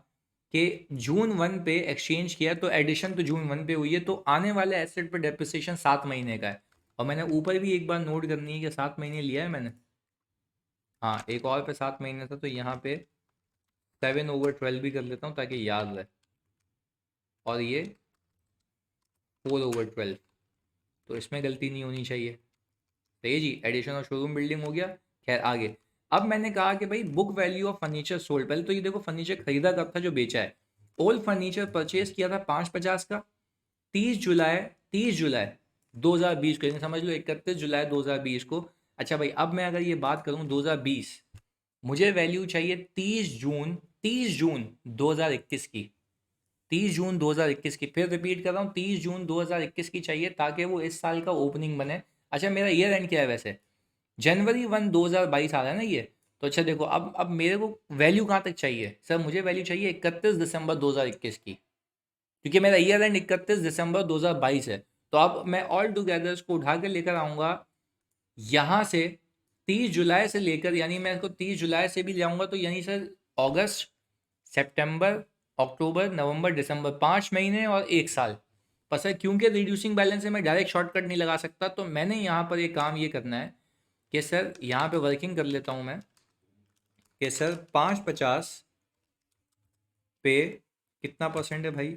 कि जून 1 पे एक्सचेंज किया, तो एडिशन तो जून 1 पे हुई है, तो आने वाले एसेट पे डेप्रिसिएशन 7 महीने का है। और मैंने ऊपर भी एक बार नोट करनी है कि 7 महीने लिया है मैंने, हाँ एक और पे 7 महीने था, तो यहाँ पे 7/12 भी कर लेता हूँ ताकि याद रहे, और ये 4/12, तो इसमें गलती नहीं होनी चाहिए, सही है जी। एडिशन और शोरूम बिल्डिंग हो गया। खैर आगे, अब मैंने कहा कि भाई book value of furniture sold, पहले तो ये देखो फर्नीचर खरीदा कब था, जो बेचा है। ओल्ड फर्नीचर परचेज किया था 550 का, 30 जुलाई, 30 जुलाई 2020 को, यानी समझ लो 31 जुलाई 2020 को। अच्छा भाई, अब मैं अगर ये बात करूँ 2020, मुझे वैल्यू चाहिए 30 जून 2021 की, 30 जून 2021 की, फिर रिपीट कर रहा हूँ, 30 जून 2021 की चाहिए ताकि वो इस साल का ओपनिंग बने। अच्छा मेरा ईयर एंड क्या है वैसे, जनवरी 1 2022 आ रहा है ना ये। तो अच्छा देखो, अब मेरे को वैल्यू कहाँ तक चाहिए सर, मुझे वैल्यू चाहिए 31 दिसंबर 2021 की, क्योंकि मेरा ईयर एंड 31 दिसंबर 2022 है। तो अब मैं ऑल टुगेदर इसको उठा के लेकर आऊँगा यहाँ से, 30 जुलाई से लेकर, यानी मैं इसको 30 जुलाई से भी ले आऊँगा तो यानी सर अगस्त, सितंबर, अक्टूबर, नवंबर, दिसंबर, 5 महीने और 1 साल। पर सर क्योंकि रिड्यूसिंग बैलेंस से मैं डायरेक्ट शॉर्टकट नहीं लगा सकता, तो मैंने यहाँ पर एक काम ये करना है कि सर यहाँ पे वर्किंग कर लेता हूँ मैं कि सर 550 पे कितना परसेंट है भाई,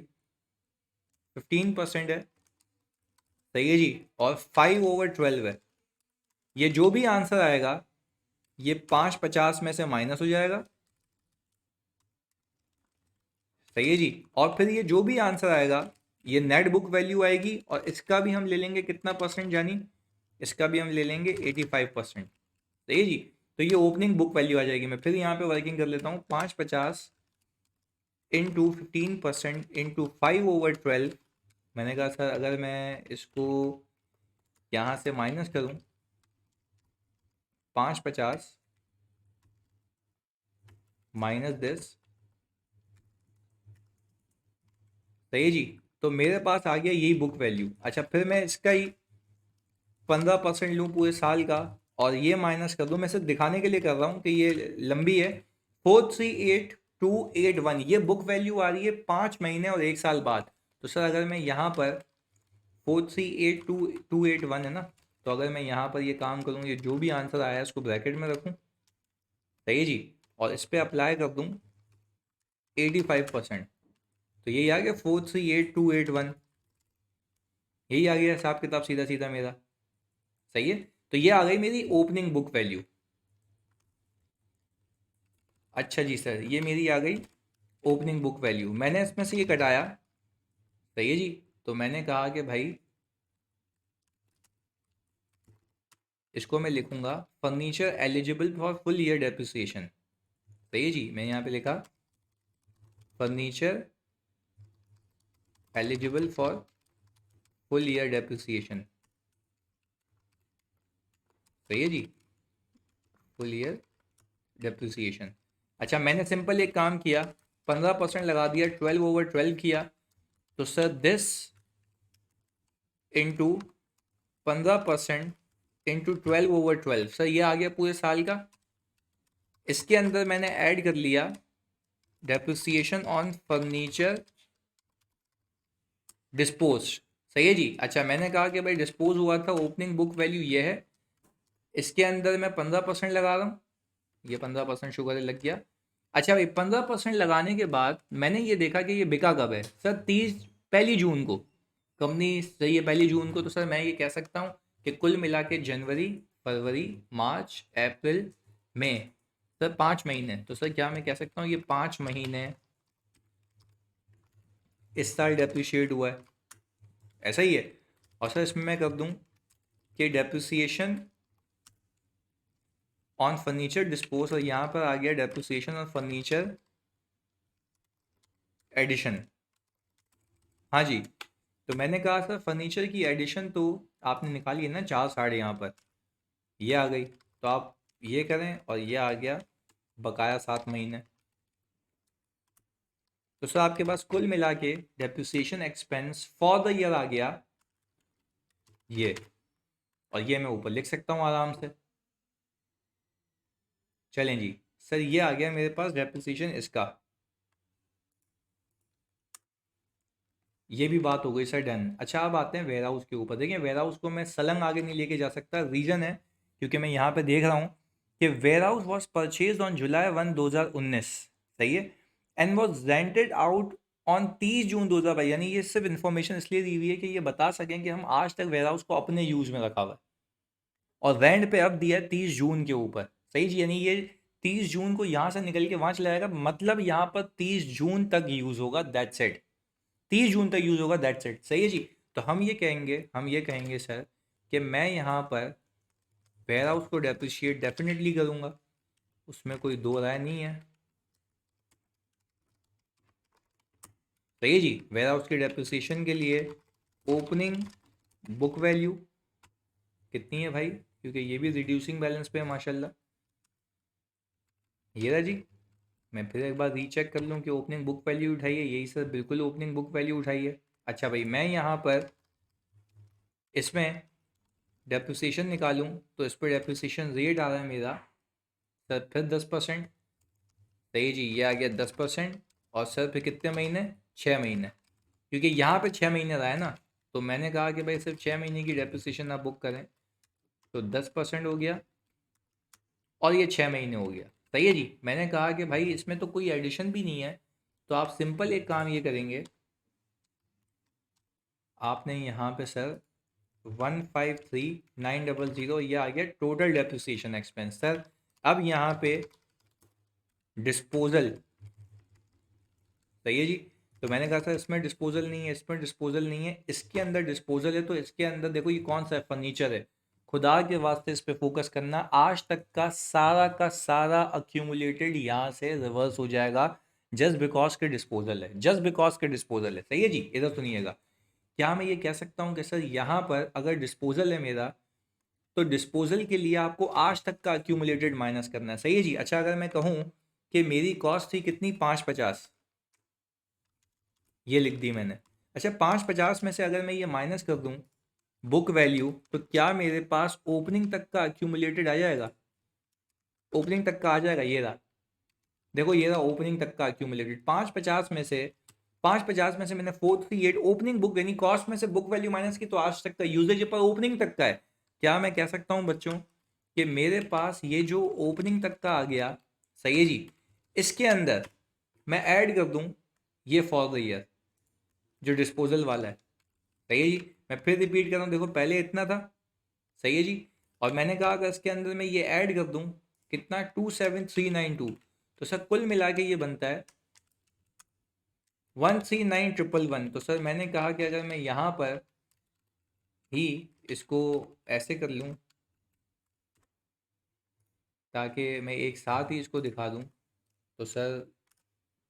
15% है, सही है जी। और 5/12 है, ये जो भी आंसर आएगा ये 550 में से माइनस हो जाएगा, सही है जी। और फिर ये जो भी आंसर आएगा ये नेट बुक वैल्यू आएगी, और इसका भी हम ले लेंगे कितना परसेंट जानी, इसका भी हम ले लेंगे 85%, सही है जी। तो ये ओपनिंग बुक वैल्यू आ जाएगी। मैं फिर यहाँ पे वर्किंग कर लेता हूँ, 550 इंटू 15% इंटू 5/12। मैंने कहा सर अगर मैं इसको यहाँ से माइनस करूँ, 550 -10, सही है जी। तो मेरे पास आ गया यही बुक वैल्यू। अच्छा फिर मैं इसका ही 15% लूँ पूरे साल का, और ये माइनस कर दूँ, मैं सिर्फ दिखाने के लिए कर रहा हूँ कि ये लंबी है। 438281 ये बुक वैल्यू आ रही है 5 महीने और 1 साल बाद। तो सर अगर मैं यहाँ पर 438281 है ना, तो अगर मैं यहाँ पर ये काम करूँ, ये जो भी आंसर आया है उसको ब्रैकेट में रखूँ, सही है जी, और इस पर अप्लाई कर दूँ 85%, तो यही आ गया 438281, यही आ गया हिसाब किताब सीधा सीधा मेरा, सही है। तो ये आ गई मेरी ओपनिंग बुक वैल्यू। अच्छा जी सर, ये मेरी आ गई ओपनिंग बुक वैल्यू, मैंने इसमें से ये कटाया, सही है जी। तो मैंने कहा कि भाई इसको मैं लिखूंगा furniture eligible for full year depreciation, सही है जी। मैं यहाँ पे लिखा furniture eligible for full year depreciation, सही है जी, फुल ईयर डेप्रिसिएशन। अच्छा मैंने सिंपल एक काम किया, 15% लगा दिया, 12/12 किया, तो sir this into 15% into 12/12, sir ये आ गया पूरे साल का। इसके अंदर मैंने ऐड कर लिया डेप्रिसिएशन ऑन फर्नीचर डिस्पोज, सही है जी। अच्छा मैंने कहा कि भाई डिस्पोज हुआ था, ओपनिंग बुक वैल्यू ये है, इसके अंदर मैं 15% लगा रहा हूँ, ये 15% शुगर लग गया। अच्छा भाई 15% लगाने के बाद मैंने ये देखा कि ये बिका कब है सर, 1 जून को कंपनी, सही है 1 जून को। तो सर मैं ये कह सकता हूँ कि कुल मिला के जनवरी, फरवरी, मार्च, अप्रैल, मई, सर 5 महीने। तो सर क्या मैं कह सकता हूँ ये 5 महीने इस साल डेप्रिशिएट हुआ है, ऐसा ही है। और सर इसमें मैं कर दूँ कि डेप्रिसिएशन ऑन फर्नीचर डिस्पोज, और यहाँ पर आ गया डेप्रिसिएशन ऑन फर्नीचर एडिशन, हाँ जी। तो मैंने कहा सर फर्नीचर की एडिशन तो आपने निकाली है ना 4/60 यहाँ पर, ये आ गई, तो आप ये करें, और ये आ गया बकाया 7 महीने। तो सर आपके पास कुल मिला के depreciation expense for the year आ गया ये, और ये मैं ऊपर लिख सकता हूँ आराम से। चलें जी, सर ये आ गया मेरे पास डेप्रिसिएशन इसका, ये भी बात हो गई सर डन। अच्छा अब आते हैं वेयर हाउस के ऊपर। देखिए वेयर हाउस को मैं सलंग आगे नहीं लेके जा सकता, रीज़न है क्योंकि मैं यहाँ पे देख रहा हूँ कि warehouse was purchase on July 1 2019, सही है, and was rented out on 30 June 2022, यानी ये सिर्फ इन्फॉर्मेशन इसलिए दी हुई है कि ये बता सकें कि हम आज तक वेयर हाउस को अपने यूज़ में रखा हुआ है, और रेंट पे अब दिया है 30 जून के ऊपर, सही जी। यानी ये 30 जून को यहाँ से निकल के वहाँ चला जाएगा, मतलब यहाँ पर 30 जून तक यूज़ होगा, दैट्स इट, 30 जून तक यूज होगा, दैट्स इट, सही है जी। तो हम ये कहेंगे सर कि मैं यहाँ पर वेयर हाउस को डेप्रिशिएट डेफिनेटली करूँगा, उसमें कोई दो राय नहीं है, सही है जी। वेयर हाउस की डेप्रिसिएशन के लिए ओपनिंग बुक वैल्यू कितनी है भाई, क्योंकि ये भी रिड्यूसिंग बैलेंस पे है माशाल्लाह। ये रहा जी। मैं फिर एक बार रीचेक कर लूँ कि ओपनिंग बुक वैल्यू उठाई है। यही सर, बिल्कुल ओपनिंग बुक वैल्यू उठाई है। अच्छा भाई, मैं यहाँ पर इसमें डेप्रिसिएशन निकालूं तो इस पर डेप्रिसिएशन रेट आ रहा है मेरा सर फिर 10%। सही जी, ये आ गया 10%। और सर फिर कितने महीने, 6 महीने, क्योंकि यहाँ पे 6 महीने रहा है ना, तो मैंने कहा कि भाई सिर्फ 6 महीने की डेप्रिसिएशन आप बुक करें, तो 10% हो गया और ये 6 महीने हो गया। सही है जी। मैंने कहा कि भाई इसमें तो कोई एडिशन भी नहीं है, तो आप सिंपल एक काम ये करेंगे, आपने यहाँ पे सर 153,900 ये आ गया टोटल डेप्रिसिएशन एक्सपेंस सर। अब यहाँ पे डिस्पोजल, सही है जी। तो मैंने कहा था इसमें डिस्पोजल नहीं है, इसमें डिस्पोजल नहीं है, इसके अंदर डिस्पोजल है। तो इसके अंदर देखो ये कौन सा है, फर्नीचर है। खुदा के वास्ते इस पे फोकस करना। आज तक का सारा अक्यूमुलेटेड यहाँ से रिवर्स हो जाएगा, जस्ट बिकॉज के डिस्पोजल है, जस्ट बिकॉज के डिस्पोजल है। सही है जी। इधर सुनिएगा, क्या मैं ये कह सकता हूँ कि सर यहाँ पर अगर डिस्पोजल है मेरा, तो डिस्पोजल के लिए आपको आज तक का अक्यूमुलेटेड माइनस करना है। सही है जी। अच्छा, अगर मैं कहूँ कि मेरी कॉस्ट थी कितनी, 550, ये लिख दी मैंने। अच्छा, 550 में से अगर मैं ये माइनस कर दूं बुक वैल्यू, तो क्या मेरे पास ओपनिंग तक का अक्यूमुलेटेड आ जाएगा, ओपनिंग तक का आ जाएगा। ये रहा, देखो ये रहा ओपनिंग तक का अक्यूमुलेटेड। 550 में से मैंने 438 ओपनिंग बुक यानी कॉस्ट में से बुक वैल्यू माइनस की, तो आज तक का यूजेज पर ओपनिंग तक का है। क्या मैं कह सकता हूं बच्चों कि मेरे पास ये जो ओपनिंग तक का आ गया, सही है जी, इसके अंदर मैं ऐड कर दूं ये फॉर द ईयर जो डिस्पोजल वाला है। सही है जी। मैं फिर रिपीट कर रहा हूँ, देखो पहले इतना था, सही है जी, और मैंने कहा अगर इसके अंदर मैं ये ऐड कर दूं कितना, 27392, तो सर कुल मिला के ये बनता है 139,111। तो सर मैंने कहा कि अगर मैं यहाँ पर ही इसको ऐसे कर लूँ ताकि मैं एक साथ ही इसको दिखा दूँ, तो सर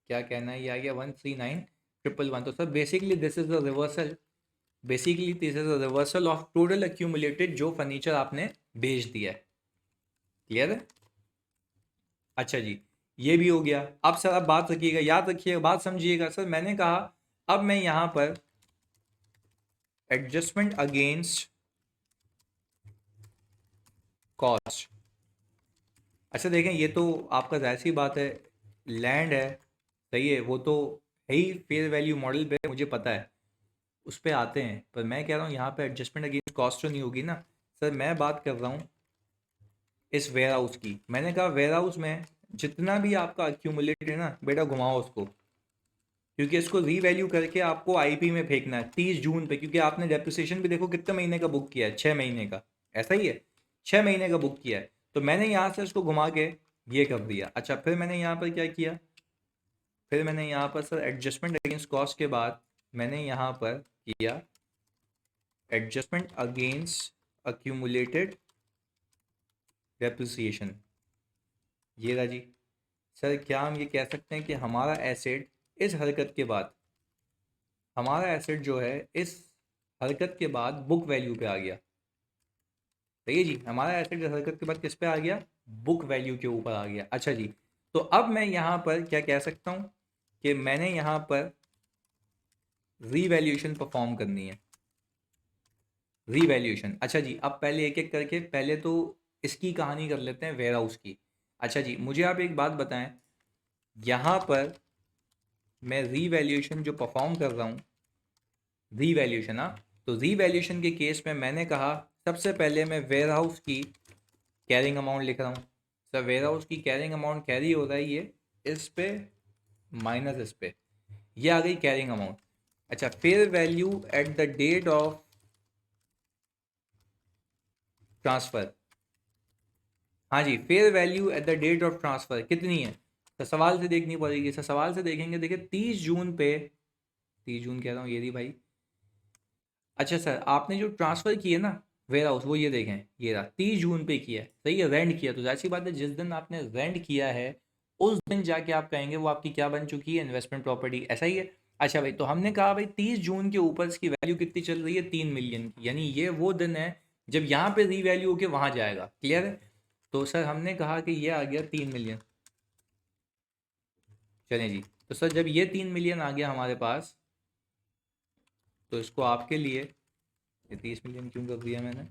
क्या कहना है, ये आ गया 139,111। तो sir basically this is a reversal, basically this is a reversal of total accumulated जो फर्नीचर आपने बेच दिया है। क्लियर है। अच्छा जी, ये भी हो गया। अब सर अब बात रखिएगा, याद रखिएगा, बात समझिएगा। सर मैंने कहा अब मैं यहाँ पर एडजस्टमेंट अगेंस्ट कॉस्ट। अच्छा देखें, ये तो आपका जाहिर सी बात है, लैंड है, सही है, वो तो है ही फेयर वैल्यू मॉडल पे, मुझे पता है, उस पर आते हैं। पर मैं कह रहा हूँ यहाँ पे एडजस्टमेंट अगेंस्ट कॉस्ट तो नहीं होगी ना सर। मैं बात कर रहा हूँ इस वेयर हाउस की। मैंने कहा वेयर हाउस में जितना भी आपका अक्यूमुलेट है ना बेटा, घुमाओ उसको, क्योंकि इसको रीवैल्यू करके आपको आईपी में फेंकना है 30 जून पे, क्योंकि आपने डेप्रिसिएशन भी देखो कितने महीने का बुक किया है, 6 महीने का। ऐसा ही है, 6 महीने का बुक किया है। तो मैंने यहाँ से इसको घुमा के ये कर दिया। अच्छा, फिर मैंने यहाँ पर क्या किया, फिर मैंने यहाँ पर सर एडजस्टमेंट अगेंस्ट कॉस्ट के बाद मैंने यहाँ पर किया एडजस्टमेंट अगेंस्ट अक्यूमुलेटेड डेप्रिसिएशन। ये रहा जी। सर क्या हम ये कह सकते हैं कि हमारा एसेट इस हरकत के बाद, हमारा एसेट जो है इस हरकत के बाद बुक वैल्यू पे आ गया। सही है जी, हमारा एसेट इस हरकत के बाद किस पे आ गया, बुक वैल्यू के ऊपर आ गया। अच्छा जी, तो अब मैं यहाँ पर क्या कह सकता हूँ कि मैंने यहाँ पर रीवैल्यूएशन परफॉर्म करनी है, रीवैल्यूएशन। अच्छा जी, अब पहले एक एक करके, पहले तो इसकी कहानी कर लेते हैं वेयर हाउस की। अच्छा जी, मुझे आप एक बात बताएं, यहाँ पर मैं रीवैल्यूएशन जो परफॉर्म कर रहा हूँ, रीवैल्यूएशन, हाँ, तो रीवैल्यूएशन के केस में मैंने कहा सबसे पहले मैं वेयर हाउस की कैरिंग अमाउंट लिख रहा हूँ। सर वेयर हाउस की कैरिंग अमाउंट कैरी हो रहा है ये इस पे माइनस इस पे, ये आ गई कैरिंग अमाउंट। अच्छा, fair value at the date of transfer, हाँ जी, fair value at the date of transfer कितनी है, तो सवाल से देखनी पड़ेगी। सर सवाल से देखेंगे, देखिए 30 जून पे, 30 जून कह रहा हूँ, ये रही भाई। अच्छा सर, आपने जो ट्रांसफ़र किया ना वेयर हाउस, वो ये देखें, ये रहा 30 जून पे किया है, सही है, रेंट किया। तो जाहिर सी बात है जिस दिन आपने रेंट किया है उस दिन जाके आप कहेंगे वो आपकी क्या बन चुकी है, इन्वेस्टमेंट प्रॉपर्टी। ऐसा ही है। अच्छा भाई, तो हमने कहा भाई 30 जून के ऊपर इसकी वैल्यू कितनी चल रही है, 3 मिलियन की, यानी ये वो दिन है जब यहाँ पे रीवैल्यू होके वहां जाएगा। क्लियर है? तो सर हमने कहा कि ये आ गया 3 मिलियन। चलें जी। तो सर जब ये 3 मिलियन आ गया हमारे पास, तो इसको आपके लिए, ये 30 मिलियन क्यों कर दिया मैंने,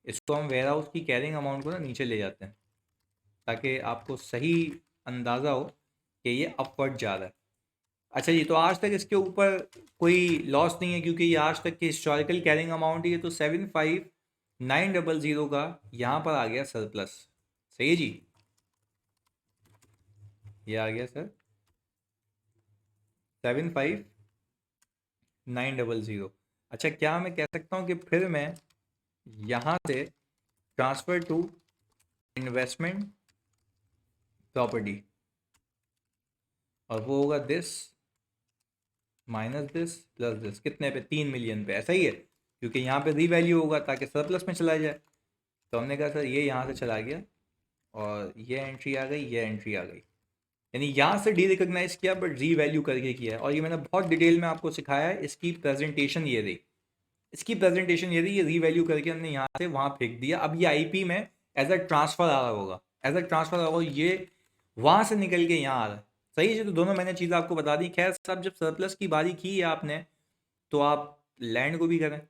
इसको हम वेयर हाउस की कैरिंग अमाउंट को ना नीचे ले जाते हैं, ताकि आपको सही अंदाज़ा हो कि ये अपवर्ड जा रहा है। अच्छा जी, तो आज तक इसके ऊपर कोई लॉस नहीं है, क्योंकि ये आज तक की हिस्टोरिकल कैरिंग अमाउंट ही है। तो 75900 का यहाँ पर आ गया सरप्लस। सही है जी, ये आ गया सर 75900। अच्छा, क्या मैं कह सकता हूँ कि फिर मैं यहाँ से ट्रांसफ़र टू इन्वेस्टमेंट प्रॉपर्टी, और वो होगा this minus this plus this, कितने पे, 3 मिलियन पे। ऐसा ही है, क्योंकि यहाँ पे रीवैल्यू होगा ताकि सरप्लस में चला जाए। तो हमने कहा सर ये यहाँ से चला गया, और ये एंट्री आ गई, ये एंट्री आ गई, यानी यहाँ से डी रिकोगनाइज किया बट री वैल्यू करके किया है। और ये मैंने बहुत डिटेल में आपको सिखाया है। इसकी प्रेजेंटेशन ये रही, इसकी प्रेजेंटेशन ये रही, ये री वैल्यू करके हमने यहाँ से वहाँ फेंक दिया। अब ये आईपी में एज अ ट्रांसफर आ रहा होगा, एज अ ट्रांसफर आ रहा होगा, ये वहाँ से निकल के यहाँ आ रहा है। सही है, तो दोनों मैंने चीज़ें आपको बता दी। खैर साहब, जब सरप्लस की बारी की है आपने, तो आप लैंड को भी करें।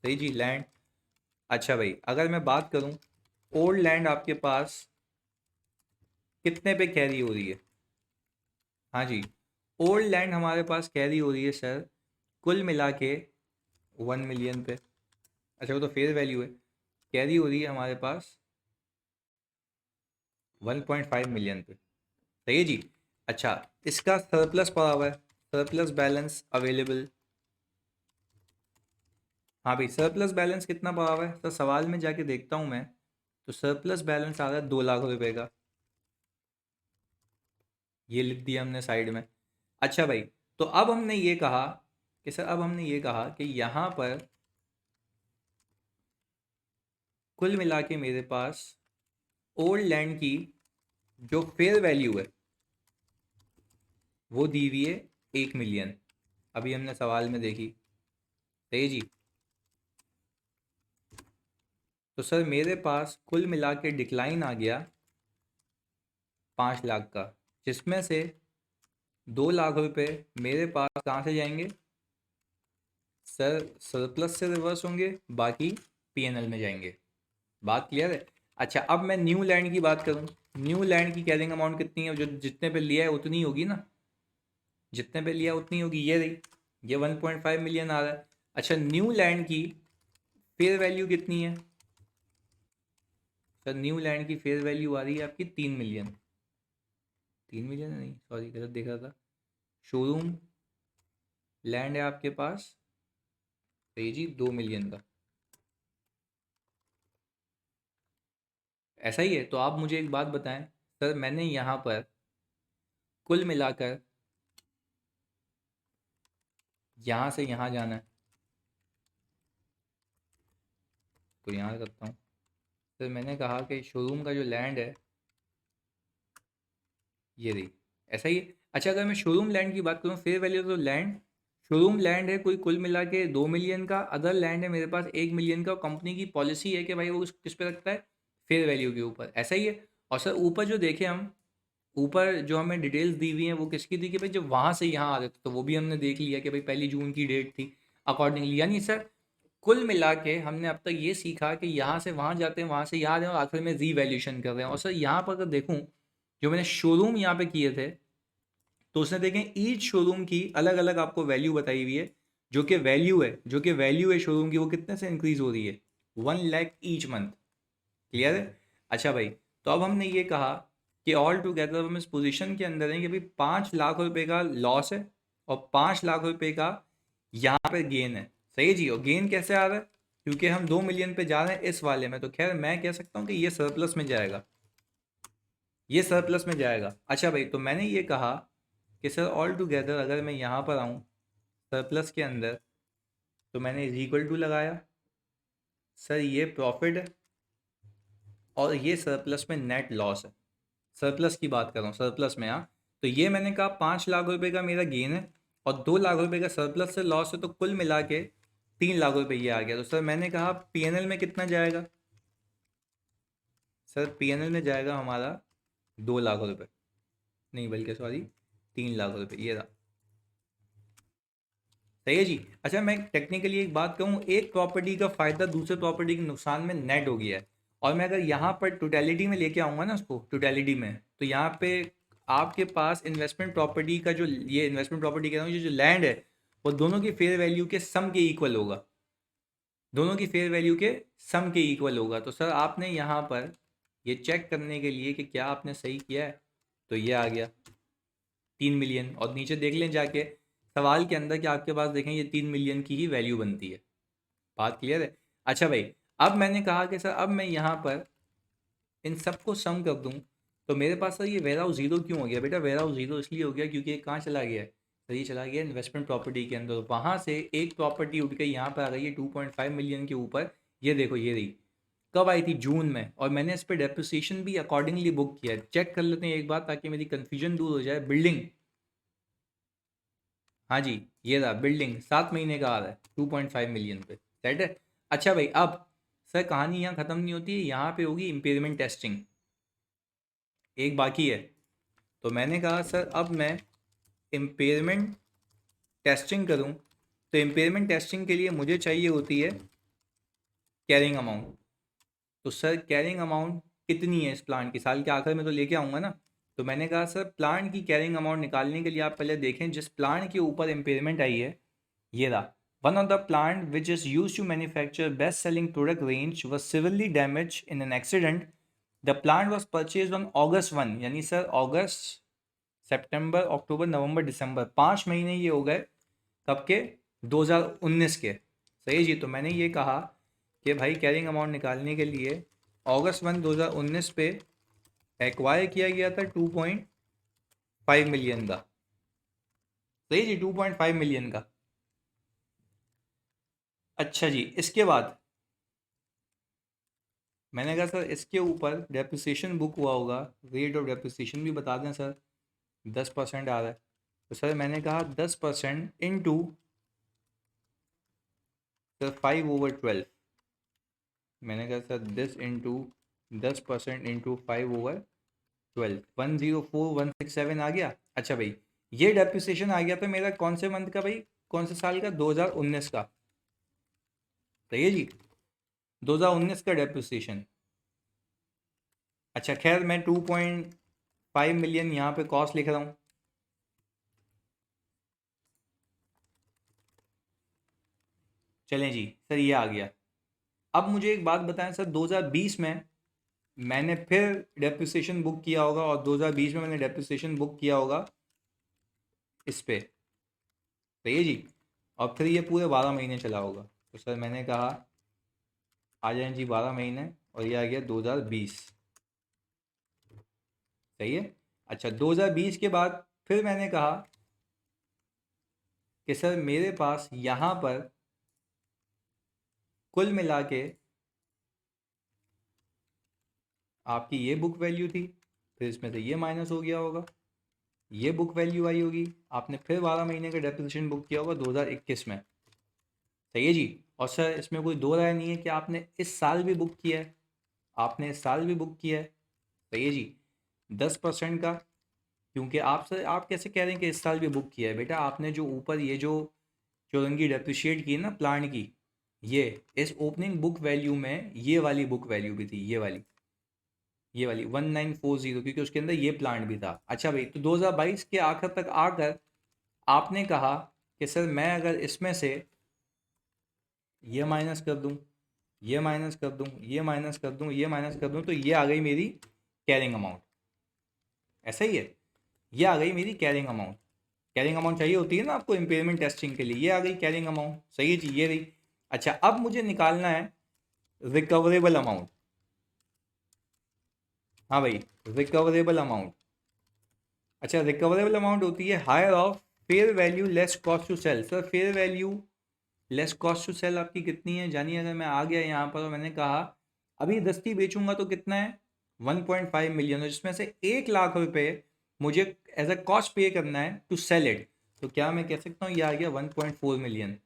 सही जी, लैंड। अच्छा भाई, अगर मैं बात करूँ, ओल्ड लैंड आपके पास कितने पे कैरी हो रही है? हाँ जी, ओल्ड लैंड हमारे पास कैरी हो रही है सर, कुल मिला के 1 मिलियन पे। अच्छा, वो तो फेयर वैल्यू है। कैरी हो रही है हमारे पास 1.5 मिलियन पे। सही है जी। अच्छा, इसका सरप्लस पड़ा हुआ है, सरप्लस बैलेंस अवेलेबल। हाँ भाई, सरप्लस बैलेंस कितना पड़ा हुआ है? तो सवाल में जाके देखता हूँ मैं, तो सरप्लस बैलेंस आ रहा है 2 लाख रुपए का। ये लिख दिया हमने साइड में। अच्छा भाई, तो अब हमने ये कहा कि सर, अब हमने ये कहा कि यहाँ पर कुल मिला के मेरे पास ओल्ड लैंड की जो फेयर वैल्यू है वो दी हुई है 1 मिलियन। अभी हमने सवाल में देखी। सही जी। तो सर मेरे पास कुल मिला के डिक्लाइन आ गया 5 लाख का, जिसमें से 2 लाख रुपए मेरे पास कहाँ से जाएंगे सर? सरप्लस से रिवर्स होंगे, बाकी पीएनएल में जाएंगे। बात क्लियर है? अच्छा, अब मैं न्यू लैंड की बात करूँ, न्यू लैंड की कैरिंग अमाउंट कितनी है? जो जितने पे लिया है उतनी होगी ना, जितने पे लिया उतनी होगी। ये रही, ये 1.5 मिलियन आ रहा है। अच्छा, न्यू लैंड की फेयर वैल्यू कितनी है सर? न्यू लैंड की फेयर वैल्यू आ रही है आपकी 3 मिलियन। 3 मिलियन नहीं, सॉरी गलत देख रहा था। शोरूम लैंड है आपके पास, सही जी, 2 मिलियन का। ऐसा ही है? तो आप मुझे एक बात बताएं सर, मैंने यहाँ पर कुल मिलाकर यहाँ से यहाँ जाना है, तो यहाँ करता हूँ। सर मैंने कहा कि शोरूम का जो लैंड है ये रही। ऐसा ही है? अच्छा, अगर मैं शोरूम लैंड की बात करूँ, फेयर वैल्यू तो लैंड, शोरूम लैंड है कोई कुल मिला के 2 मिलियन का, अदर लैंड है मेरे पास 1 मिलियन का। कंपनी की पॉलिसी है कि भाई वो किस पे रखता है, फेयर वैल्यू के ऊपर। ऐसा ही है? और सर ऊपर जो देखे हम, ऊपर जो हमें डिटेल्स दी हुई हैं वो किसकी थी कि भाई जब वहाँ से यहाँ आ रहे थे, तो वो भी हमने देख लिया कि भाई 1 जून की डेट थी अकॉर्डिंगली। यानी सर कुल मिला के हमने अब तक ये सीखा कि यहाँ से वहाँ जाते हैं, वहाँ से यहाँ आ रहे हैं, और आखिर में रीवैल्यूएशन कर रहे हैं। और सर यहाँ पर अगर देखूँ, जो मैंने शोरूम यहाँ पे किए थे, तो उसने देखें ईच शोरूम की अलग अलग आपको वैल्यू बताई हुई है। जो कि वैल्यू है शोरूम की, वो कितने से इंक्रीज हो रही है? 1 लाख ईच मंथ। क्लियर है? अच्छा भाई, तो अब हमने ये कहा कि ऑल टुगेदर हम इस पोजीशन के अंदर हैं कि भाई 5 लाख रुपए का लॉस है, और 5 लाख रुपए का यहाँ पे गेन है। सही है जी। और गेन कैसे आ रहा है? क्योंकि हम 2 मिलियन पे जा रहे हैं इस वाले में, तो खैर मैं कह सकता हूँ कि ये सरप्लस में जाएगा, ये सरप्लस में जाएगा। अच्छा भाई, तो मैंने ये कहा कि सर ऑल टुगेदर अगर मैं यहाँ पर आऊँ सरप्लस के अंदर, तो मैंने इज इक्वल टू लगाया, सर ये प्रॉफिट है, और ये सरप्लस में नेट लॉस है। सरप्लस की बात कर रहा हूँ, सरप्लस में। हाँ, तो ये मैंने कहा 5 लाख रुपए का मेरा गेन है और 2 लाख रुपए का सरप्लस से लॉस है, तो कुल मिला के 3 लाख रुपए ये आ गया। तो सर मैंने कहा पीएनएल में कितना जाएगा? सर पीएनएल में जाएगा हमारा 2 लाख रुपए, नहीं बल्कि सॉरी 3 लाख रुपए, ये रहा। सही है जी। अच्छा मैं टेक्निकली एक बात कहूँ, एक प्रॉपर्टी का फायदा दूसरे प्रॉपर्टी के नुकसान में नेट हो गया है। और मैं अगर यहाँ पर टोटलिटी में लेके आऊँगा ना उसको, टोटलिटी में, तो यहाँ पे आपके पास इन्वेस्टमेंट प्रॉपर्टी का जो, ये इन्वेस्टमेंट प्रॉपर्टी कह रहा हूँ, ये जो लैंड है वो दोनों की फेयर वैल्यू के सम के इक्वल होगा, दोनों की फेयर वैल्यू के सम के इक्वल होगा। तो सर आपने यहाँ पर ये चेक करने के लिए कि क्या आपने सही किया है, तो ये आ गया 3 मिलियन। और नीचे देख लें जाके सवाल के अंदर कि आपके पास देखें ये 3 मिलियन की ही वैल्यू बनती है। बात क्लियर है? अच्छा भाई, अब मैंने कहा कि सर अब मैं यहाँ पर इन सबको सम कर दूँ, तो मेरे पास सर ये वेयर हाउस जीरो क्यों हो गया? बेटा वेयर हाउस जीरो इसलिए हो गया क्योंकि ये कहाँ चला गया है? सर ये चला गया इन्वेस्टमेंट प्रॉपर्टी के अंदर। वहाँ से एक प्रॉपर्टी उठ के यहाँ पर आ गई है 2.5 मिलियन के ऊपर। ये देखो ये रही, कब आई थी? जून में। और मैंने इस पर डेप्रिसिएशन भी अकॉर्डिंगली बुक किया है। चेक कर लेते हैं एक बार ताकि मेरी कन्फ्यूजन दूर हो जाए। बिल्डिंग, हाँ जी, ये रहा बिल्डिंग, 7 महीने का आ रहा है 2.5 मिलियन पे। सेट है। अच्छा भाई, अब सर कहानी यहाँ ख़त्म नहीं होती है, यहाँ पे होगी इम्पेयरमेंट टेस्टिंग, एक बाकी है। तो मैंने कहा सर अब मैं इम्पेयरमेंट टेस्टिंग करूँ, तो इम्पेयरमेंट टेस्टिंग के लिए मुझे चाहिए होती है कैरिंग अमाउंट। तो सर कैरिंग अमाउंट कितनी है इस प्लान की? साल के आखिर में तो लेके आऊँगा ना। तो मैंने कहा सर प्लान की कैरिंग अमाउंट निकालने के लिए आप पहले देखें जिस प्लान के ऊपर इम्पेयरमेंट आई है, ये रहा। One of the plant which is use to manufacture best selling product range was severely damaged in an accident. The plant was purchased on August 1, यानी सर अगस्त, सितंबर, अक्टूबर, नवंबर, दिसंबर, 5 महीने ये हो गए कब के? 2019 के। सही जी। तो मैंने ये कहा कि भाई कैरिंग अमाउंट निकालने के लिए August 1 2019 पे एक्वायर किया गया था 2.5 मिलियन का। सही जी, 2.5 मिलियन का। अच्छा जी, इसके बाद मैंने कहा सर इसके ऊपर डेप्रिसिएशन बुक हुआ होगा, रेट ऑफ डेप्रिसिएशन भी बता दें सर। 10% आ रहा है। तो सर मैंने कहा 10% इंटू सर 5/12। मैंने कहा सर दिस इंटू 10% इंटू 5/12, 104,167 आ गया। अच्छा भाई, ये डेप्रिसिएशन आ गया था मेरा कौन से मंथ का भाई, कौन से साल का? 2019 का। सही है जी, 2019 का डेप्रिसिएशन। अच्छा खैर, मैं 2.5 मिलियन यहाँ पे कॉस्ट लिख रहा हूँ। चलें जी, सर ये आ गया। अब मुझे एक बात बताएं सर, 2020 में मैंने फिर डेप्रिसिएशन बुक किया होगा और 2020 में मैंने डेप्रिसिएशन बुक किया होगा इस पे। सही है जी। और फिर ये पूरे 12 महीने चला होगा। तो सर मैंने कहा आ जाएं जी 12 महीने, और ये आ गया 2020। सही है। अच्छा 2020 के बाद फिर मैंने कहा कि सर मेरे पास यहाँ पर कुल मिला के आपकी ये बुक वैल्यू थी, फिर इसमें से ये माइनस हो गया होगा, ये बुक वैल्यू आई होगी। आपने फिर 12 महीने का डेप्रिसिएशन बुक किया होगा 2021 में। सही है जी। और सर इसमें कोई दो राय नहीं है कि आपने इस साल भी बुक किया है, आपने इस साल भी बुक किया है। सही है जी। 10% का, क्योंकि आप सर आप कैसे कह रहे हैं कि इस साल भी बुक किया है? बेटा आपने जो ऊपर ये जो चौरंगी डेप्रिशिएट की है ना प्लांट की, ये इस ओपनिंग बुक वैल्यू में ये वाली बुक वैल्यू भी थी, ये वाली 1940, क्योंकि उसके अंदर ये प्लांट भी था। अच्छा भाई, तो 2022 के आखिर तक आकर आपने कहा कि सर मैं अगर इसमें से ये माइनस कर दूं, ये माइनस कर दूं, ये माइनस कर दूं, ये माइनस कर दूं, तो ये आ गई मेरी कैरिंग अमाउंट। ऐसा ही है, ये आ गई मेरी कैरिंग अमाउंट। कैरिंग अमाउंट चाहिए होती है ना आपको इम्पेयरमेंट टेस्टिंग के लिए, ये आ गई कैरिंग अमाउंट। सही है जी, ये रही। अच्छा अब मुझे निकालना है रिकवरेबल अमाउंट। हाँ भाई, रिकवरेबल अमाउंट। अच्छा रिकवरेबल अमाउंट होती है higher of fair value less cost to sell. Sir fair value less cost to sell आपकी कितनी है जानिए? अगर मैं आ गया यहाँ पर और मैंने कहा अभी दस्ती बेचूंगा तो कितना है? 1.5 मिलियन, जिसमें से 1 लाख रुपए मुझे एज अ कॉस्ट पे करना है टू सेल इट, तो क्या मैं कह सकता हूँ ये आ गया 1.4 मिलियन।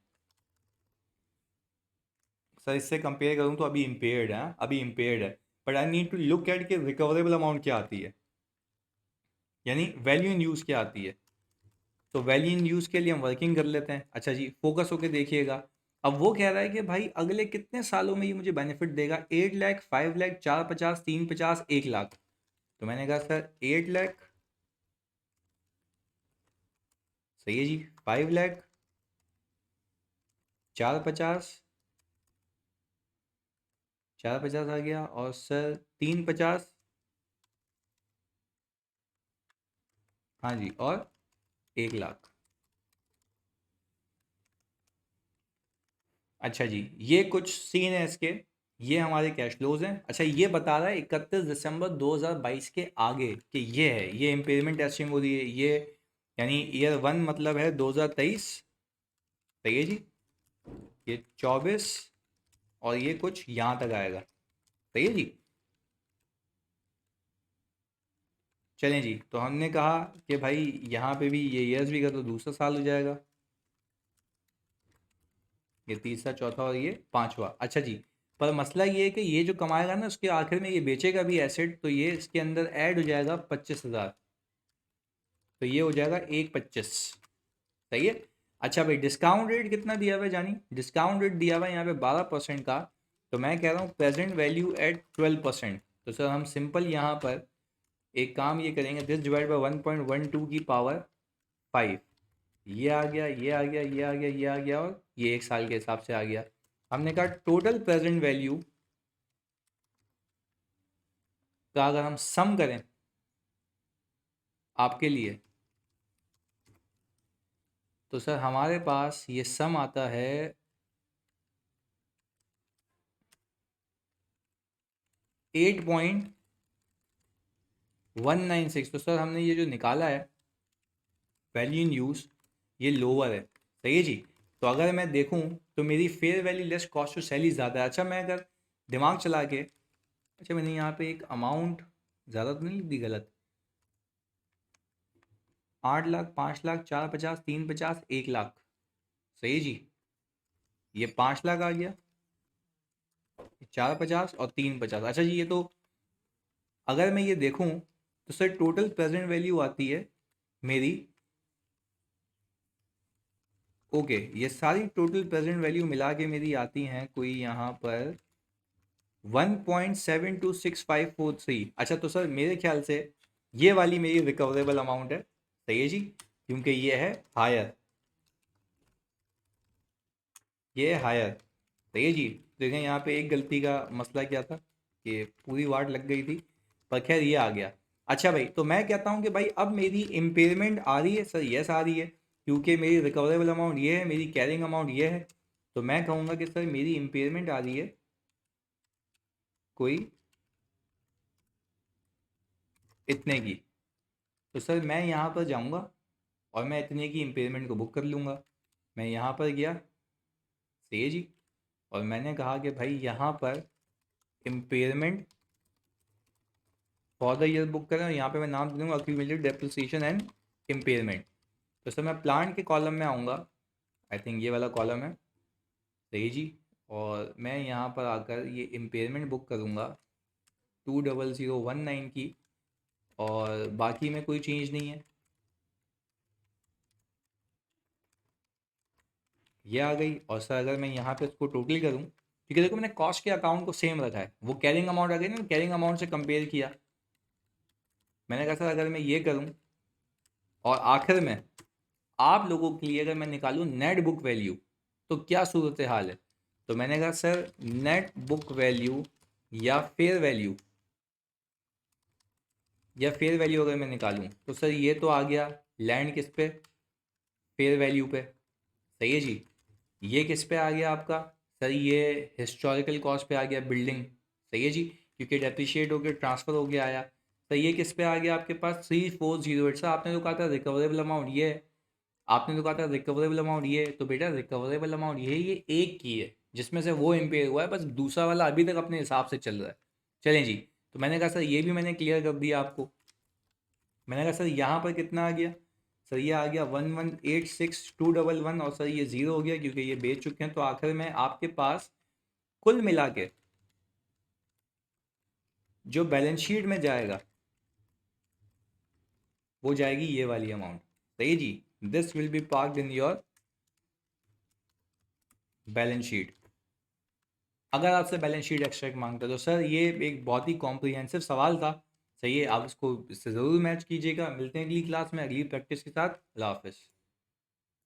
सर इससे कंपेयर करूँ तो अभी इम्पेयर्ड है, अभी इम्पेयर्ड है, but I need to look at कि रिकवरेबल अमाउंट क्या आती है, यानी वैल्यू इन यूज़ क्या आती है। तो वैल्यू इन यूज़ के लिए हम वर्किंग कर लेते हैं। अच्छा जी, फोकस होके देखिएगा। अब वो कह रहा है कि भाई अगले कितने सालों में ये मुझे बेनिफिट देगा, 8 लाख, 5 लाख, 450, 350, 1 लाख। तो मैंने कहा सर 8 लाख सही है जी, 5 लाख, 450, 450 आ गया, और सर 350, हाँ जी, और 1 लाख। अच्छा जी, ये कुछ सीन है इसके, ये हमारे कैश फ्लोज हैं। अच्छा, ये बता रहा है 31 दिसंबर 2022 के आगे कि ये है, ये इम्पेयरमेंट टेस्टिंग हो रही है ये, यानी ईयर वन मतलब है 2023, सही है जी, ये 24, और ये कुछ यहाँ तक आएगा, सही है जी। चलें जी, तो हमने कहा कि भाई यहाँ पे भी ये ईयर्स भी कर तो दूसरा साल हो जाएगा, ये तीसरा, चौथा, और ये पांचवा। अच्छा जी, पर मसला ये है कि ये जो कमाएगा ना उसके आखिर में ये बेचेगा भी एसेट, तो ये इसके अंदर ऐड हो जाएगा 25,000, तो ये हो जाएगा 1,25, सही है। अच्छा भाई, डिस्काउंट रेट कितना दिया हुआ है जानी, डिस्काउंट रेट दिया हुआ है यहाँ पे 12% का, तो मैं कह रहा हूँ प्रेजेंट वैल्यू एट 12%। तो सर हम सिंपल यहाँ पर एक काम ये करेंगे, दिस डिवाइड बाई 1.12 की पावर 5, ये आ गया, ये आ गया, ये आ गया, ये आ गया, और ये एक साल के हिसाब से आ गया। हमने कहा टोटल प्रेजेंट वैल्यू का अगर हम सम करें आपके लिए, तो सर हमारे पास ये सम आता है 8.196। तो सर हमने ये जो निकाला है वैल्यू इन यूज़, ये लोअर है, सही है जी। तो अगर मैं देखूं तो मेरी fair value less cost to sell ही ज़्यादा है। अच्छा, मैं अगर दिमाग चला के, अच्छा मैंने यहाँ पे एक अमाउंट ज़्यादा तो नहीं लिख दी गलत, 8 लाख, 5 लाख, 450, 350, 1 लाख, सही है जी। ये 5 लाख आ गया, 450 और 350। अच्छा जी, ये तो अगर मैं ये देखूं तो सर टोटल प्रेजेंट वैल्यू आती है मेरी, ओके, ये सारी टोटल प्रेजेंट वैल्यू मिला के मेरी आती हैं कोई यहाँ पर 1.726543। अच्छा, तो सर मेरे ख्याल से ये वाली मेरी रिकवरेबल अमाउंट है, सही है जी, क्योंकि ये है हायर, ये है हायर, सही है जी। देखें यहाँ पे एक गलती का मसला क्या था कि पूरी वाट लग गई थी, पर खैर ये आ गया। अच्छा भाई, तो मैं कहता हूँ कि भाई अब मेरी इम्पेयरमेंट आ रही है सर, यस आ रही है, क्योंकि मेरी रिकवरेबल अमाउंट ये है, मेरी कैरिंग अमाउंट ये है, तो मैं कहूँगा कि सर मेरी इम्पेयरमेंट आ रही है कोई इतने की। तो सर मैं यहाँ पर जाऊँगा और मैं इतने की इम्पेयरमेंट को बुक कर लूँगा। मैं यहाँ पर गया, सही है जी, और मैंने कहा कि भाई यहाँ पर impairment for the year book करें, और यहाँ पे मैं नाम दे दूँगा अक्यूमुलेटेड डेप्रिसिएशन एंड इम्पेयरमेंट। तो सर मैं प्लांट के कॉलम में आऊँगा, आई थिंक ये वाला कॉलम है, सही जी, और मैं यहाँ पर आकर ये इम्पेयरमेंट बुक करूँगा 20019 की, और बाकी में कोई चेंज नहीं है, ये आ गई। और सर अगर मैं यहाँ पे इसको टोटल करूँ, क्योंकि देखो मैंने कॉस्ट के अकाउंट को सेम रखा है, वो कैरिंग अमाउंट आ गई ना, कैरिंग अमाउंट से कंपेयर किया, मैंने कहा सर अगर मैं ये करूँ और आखिर में आप लोगों के लिए अगर मैं निकालूं नेट बुक वैल्यू, तो क्या सूरत हाल है। तो मैंने कहा सर नेट बुक वैल्यू या फेयर वैल्यू, या फेयर वैल्यू अगर मैं निकालूं, तो सर ये तो आ गया लैंड किस पे, फेयर वैल्यू पे, सही है जी। ये किस पे आ गया आपका, सर ये हिस्टोरिकल कॉस्ट पे आ गया, बिल्डिंग, सही है जी, क्योंकि डेप्रिशिएट होकर ट्रांसफ़र हो गया आया। तो ये किस पे आ गया आपके पास 3408। सर आपने तो कहा था रिकवरेबल अमाउंट ये है, आपने तो कहा था रिकवरेबल अमाउंट ये है, तो बेटा रिकवरेबल अमाउंट ये है, ये एक की है जिसमें से वो इम्पेयर हुआ है, बस दूसरा वाला अभी तक अपने हिसाब से चल रहा है। चलें जी, तो मैंने कहा सर ये भी मैंने क्लियर कर दिया आपको। मैंने कहा सर यहाँ पर कितना आ गया, सर ये आ गया 1186211 और सर ये ज़ीरो हो गया क्योंकि ये बेच चुके हैं। तो आखिर में आपके पास कुल मिला के जो बैलेंस शीट में जाएगा वो जाएगी ये वाली अमाउंट। सही जी, this will be parked in your balance sheet. अगर आपसे बैलेंस शीट एक्सट्रैक्ट मांगता है तो सर ये एक बहुत ही कॉम्प्रिहेंसिव सवाल था। सही है, आप इसको इससे ज़रूर मैच कीजिएगा। मिलते हैं अगली क्लास में अगली प्रैक्टिस के साथ। अल्लाह हाफिज़।